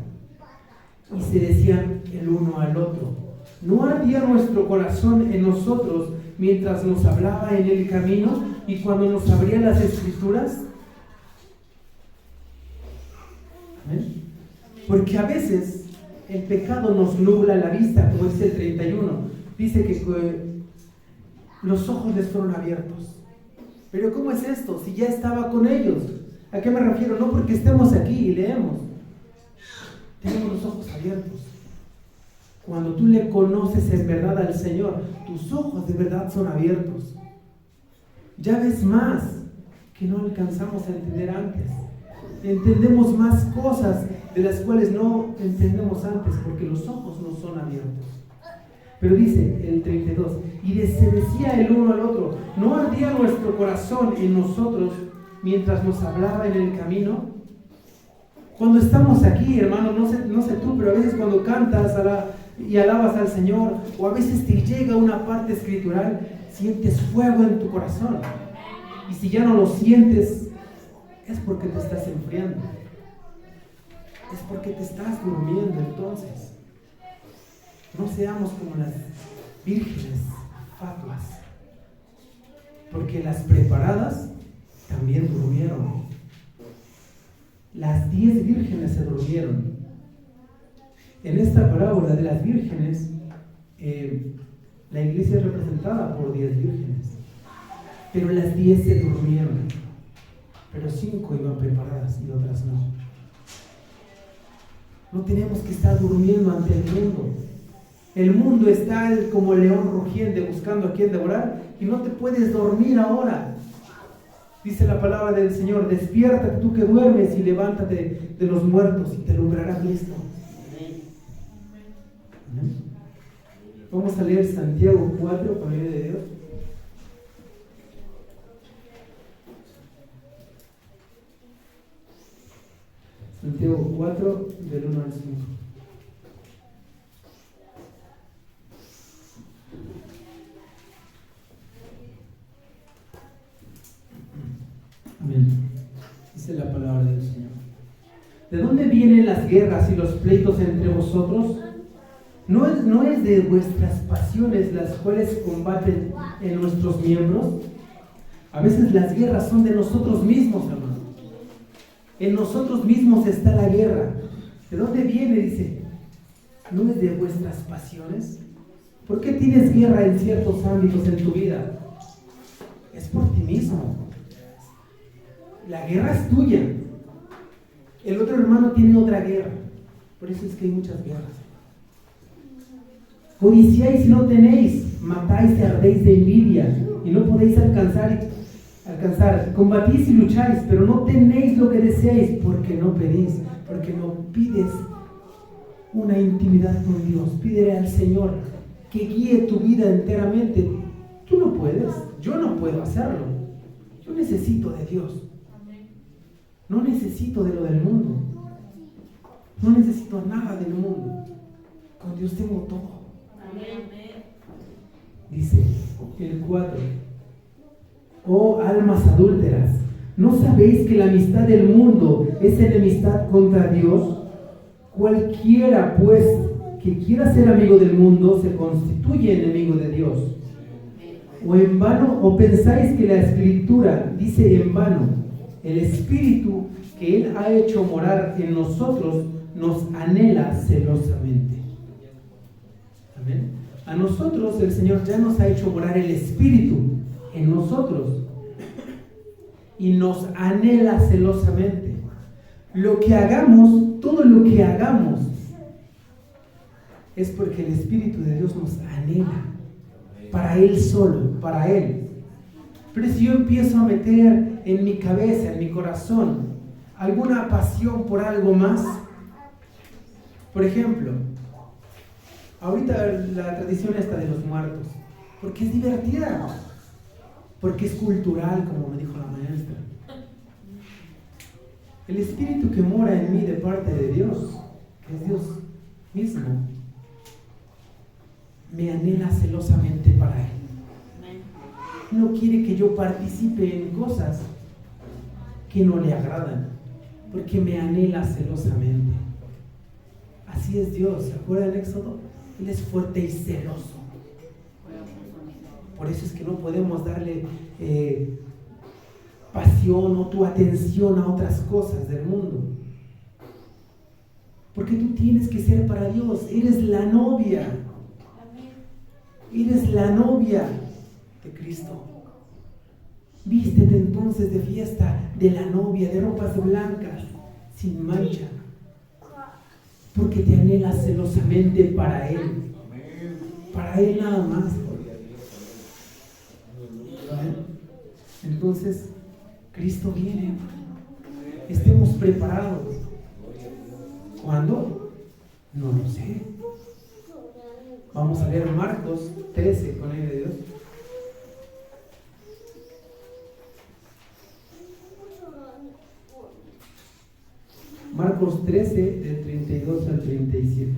Y se decían el uno al otro: ¿no ardía nuestro corazón en nosotros mientras nos hablaba en el camino y cuando nos abría las escrituras? ¿Amén? Porque a veces el pecado nos nubla la vista, como dice el 31. Dice que los ojos les fueron abiertos. Pero ¿cómo es esto? Si ya estaba con ellos. ¿A qué me refiero? No porque estemos aquí y leemos. Tenemos los ojos abiertos. Cuando tú le conoces en verdad al Señor, tus ojos de verdad son abiertos. Ya ves más que no alcanzamos a entender antes. Entendemos más cosas de las cuales no entendemos antes, porque los ojos no son abiertos. Pero dice el 32, y se decía el uno al otro: ¿no ardía nuestro corazón en nosotros mientras nos hablaba en el camino? Cuando estamos aquí, hermano, no sé tú, pero a veces cuando cantas y alabas al Señor, o a veces te llega una parte escritural, sientes fuego en tu corazón. Y si ya no lo sientes, es porque te estás enfriando. Es porque te estás durmiendo. Entonces, no seamos como las vírgenes fatuas, porque las preparadas también durmieron. Las 10 vírgenes se durmieron. En esta parábola de las vírgenes, la iglesia es representada por 10 vírgenes, pero las 10 se durmieron, pero 5 iban preparadas y otras no. No tenemos que estar durmiendo ante el mundo. El mundo está como el león rugiente buscando a quien devorar, y no te puedes dormir ahora. Dice la palabra del Señor: despierta tú que duermes y levántate de los muertos y te alumbrará Cristo. Amén. Vamos a leer Santiago 4 por medio de Dios. Santiago 4 del 1 al 5. Amén. Dice la palabra del Señor: ¿de dónde vienen las guerras y los pleitos entre vosotros? ¿No es de vuestras pasiones las cuales combaten en nuestros miembros? A veces las guerras son de nosotros mismos, hermano. En nosotros mismos está la guerra. ¿De dónde viene? Dice, ¿no es de vuestras pasiones? ¿Por qué tienes guerra en ciertos ámbitos en tu vida? Es por ti mismo. La guerra es tuya. El otro hermano tiene otra guerra. Por eso es que hay muchas guerras. Codiciáis y no tenéis, matáis y ardéis de envidia y no podéis alcanzar. Combatís y lucháis, pero no tenéis lo que deseáis, porque no pedís, porque no pides una intimidad con Dios. Pídele al Señor que guíe tu vida enteramente. Tú no puedes, yo no puedo hacerlo. Yo necesito de Dios. No necesito de lo del mundo. No necesito nada del mundo. Con Dios tengo todo. Dice el 4: oh almas adúlteras, ¿no sabéis que la amistad del mundo es enemistad contra Dios? Cualquiera pues que quiera ser amigo del mundo se constituye enemigo de Dios. ¿O en vano, o pensáis que la Escritura dice en vano: el Espíritu que Él ha hecho morar en nosotros nos anhela celosamente? Amén. A nosotros el Señor ya nos ha hecho morar el Espíritu en nosotros y nos anhela celosamente. Lo que hagamos, todo lo que hagamos, es porque el Espíritu de Dios nos anhela para Él solo, para Él. Pero si yo empiezo a meter en mi cabeza, en mi corazón, alguna pasión por algo más, por ejemplo, ahorita la tradición esta de los muertos, porque es divertida. porque es cultural, como me dijo la maestra. El espíritu que mora en mí de parte de Dios, que es Dios mismo, me anhela celosamente para Él. No quiere que yo participe en cosas que no le agradan, porque me anhela celosamente. Así es Dios. ¿Se acuerdan en Éxodo? Él es fuerte y celoso. Por eso es que no podemos darle pasión o tu atención a otras cosas del mundo. Porque tú tienes que ser para Dios. Eres la novia. Eres la novia de Cristo. Vístete entonces de fiesta de la novia, de ropas blancas, sin mancha, porque te anhela celosamente para Él. Para Él nada más. Entonces, Cristo viene. Estemos preparados. ¿Cuándo? No lo sé. Vamos a leer Marcos 13 con el de Dios. Marcos 13, del 32 al 37.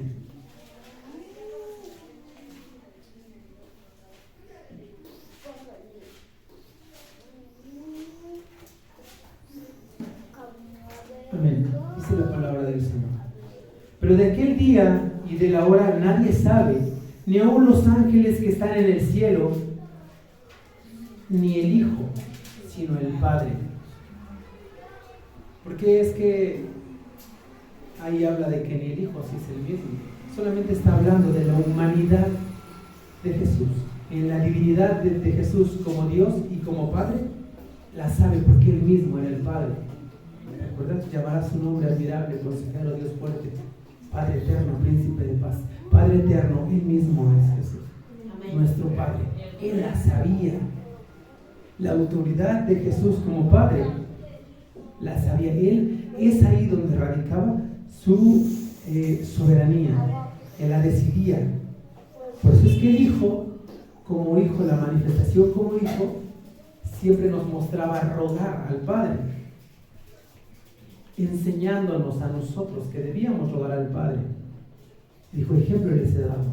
Amén. Dice la palabra del Señor. Pero de aquel día y de la hora nadie sabe, ni aun los ángeles que están en el cielo, ni el Hijo, sino el Padre. Porque es que ahí habla de que ni el Hijo así es el mismo. Solamente está hablando de la humanidad de Jesús. En la divinidad de Jesús como Dios y como Padre, la sabe porque Él mismo era el Padre. ¿Recuerdas? Llamará su nombre admirable, consejero, Dios fuerte, Padre eterno, príncipe de paz. Padre eterno, Él mismo es Jesús. Amén. Nuestro Padre. Él la sabía. La autoridad de Jesús como Padre la sabía. Él, es ahí donde radicaba su soberanía. Él la decidía. Por eso es que el Hijo, como Hijo, la manifestación como Hijo, siempre nos mostraba rogar al Padre, enseñándonos a nosotros que debíamos rogar al Padre. Dijo, ejemplo les he dado.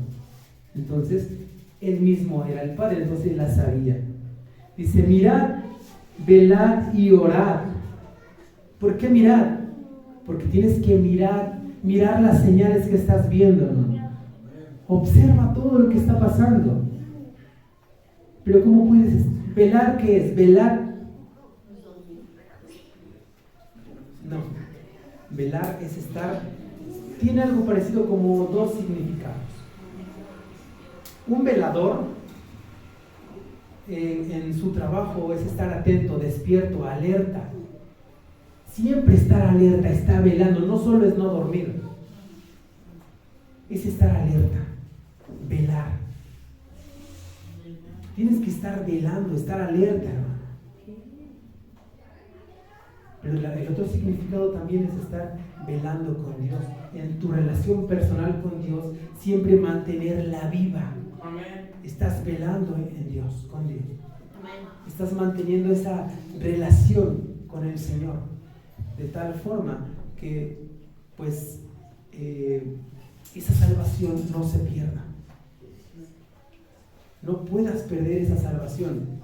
Entonces, Él mismo era el Padre, entonces Él la sabía. Dice, mirad, velad y orad. ¿Por qué mirad? Porque tienes que mirar las señales que estás viendo, ¿no? Observa todo lo que está pasando. Pero ¿cómo puedes velar? ¿Qué es? Velar. No. Velar es estar. Tiene algo parecido como dos significados. Un velador en su trabajo es estar atento, despierto, alerta. Siempre estar alerta, está velando. No solo es no dormir, es estar alerta, velar. Tienes que estar velando, estar alerta, hermano. Pero el otro significado también es estar velando con Dios. En tu relación personal con Dios, siempre mantenerla viva. Amén. Estás velando en Dios, con Dios. Amén. Estás manteniendo esa relación con el Señor, de tal forma que pues esa salvación no se pierda. No puedas perder esa salvación.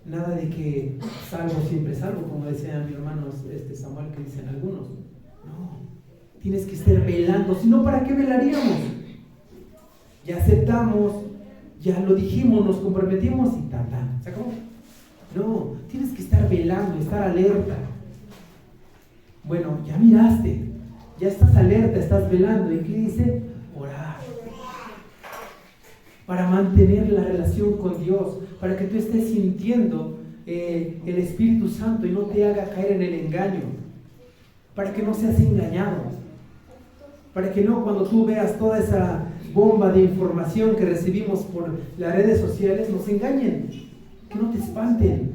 Nada de que salvo siempre salvo, como decían mis hermanos Samuel, que dicen algunos. No, tienes que estar velando, si no, ¿para qué velaríamos? Ya aceptamos, ya lo dijimos, nos comprometimos y tan, ¿se acabó? No, tienes que estar velando, estar alerta. Bueno, ya miraste, ya estás alerta, estás velando. ¿Y qué dice? Orar. Para mantener la relación con Dios, para que tú estés sintiendo el Espíritu Santo y no te haga caer en el engaño, para que no seas engañado, para que no, cuando tú veas toda esa bomba de información que recibimos por las redes sociales, nos engañen, que no te espanten.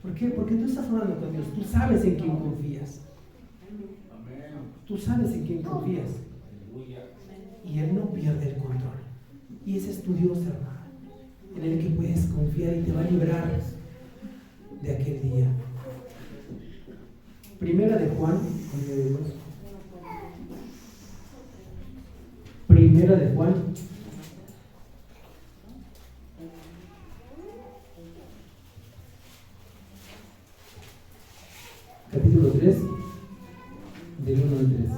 ¿Por qué? Porque tú estás orando con Dios, tú sabes en quién confías, tú sabes en quién confías, y Él no pierde el control. Y ese es tu Dios, hermano. en el que puedes confiar y te va a librar de aquel día. Primera de Juan, Primera de Juan, capítulo 3, del 1 al 3.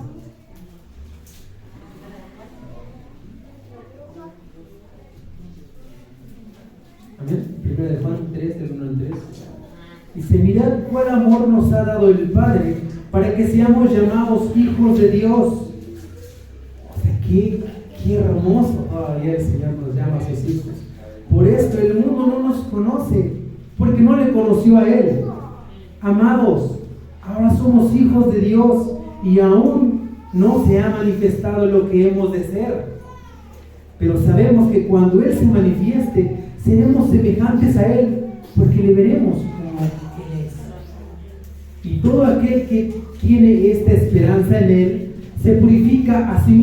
Amén. Primera de Juan 3, del 1 al 3. Dice: mirad cuál amor nos ha dado el Padre para que seamos llamados hijos de Dios. O sea, qué hermoso todavía el Señor nos llama a sus hijos. Por esto el mundo no nos conoce, porque no le conoció a Él. Amados, ahora somos hijos de Dios y aún no se ha manifestado lo que hemos de ser. Pero sabemos que cuando Él se manifieste, seremos semejantes a Él, porque le veremos como Él es. Y todo aquel que tiene esta esperanza en Él, se purifica a sí mismo.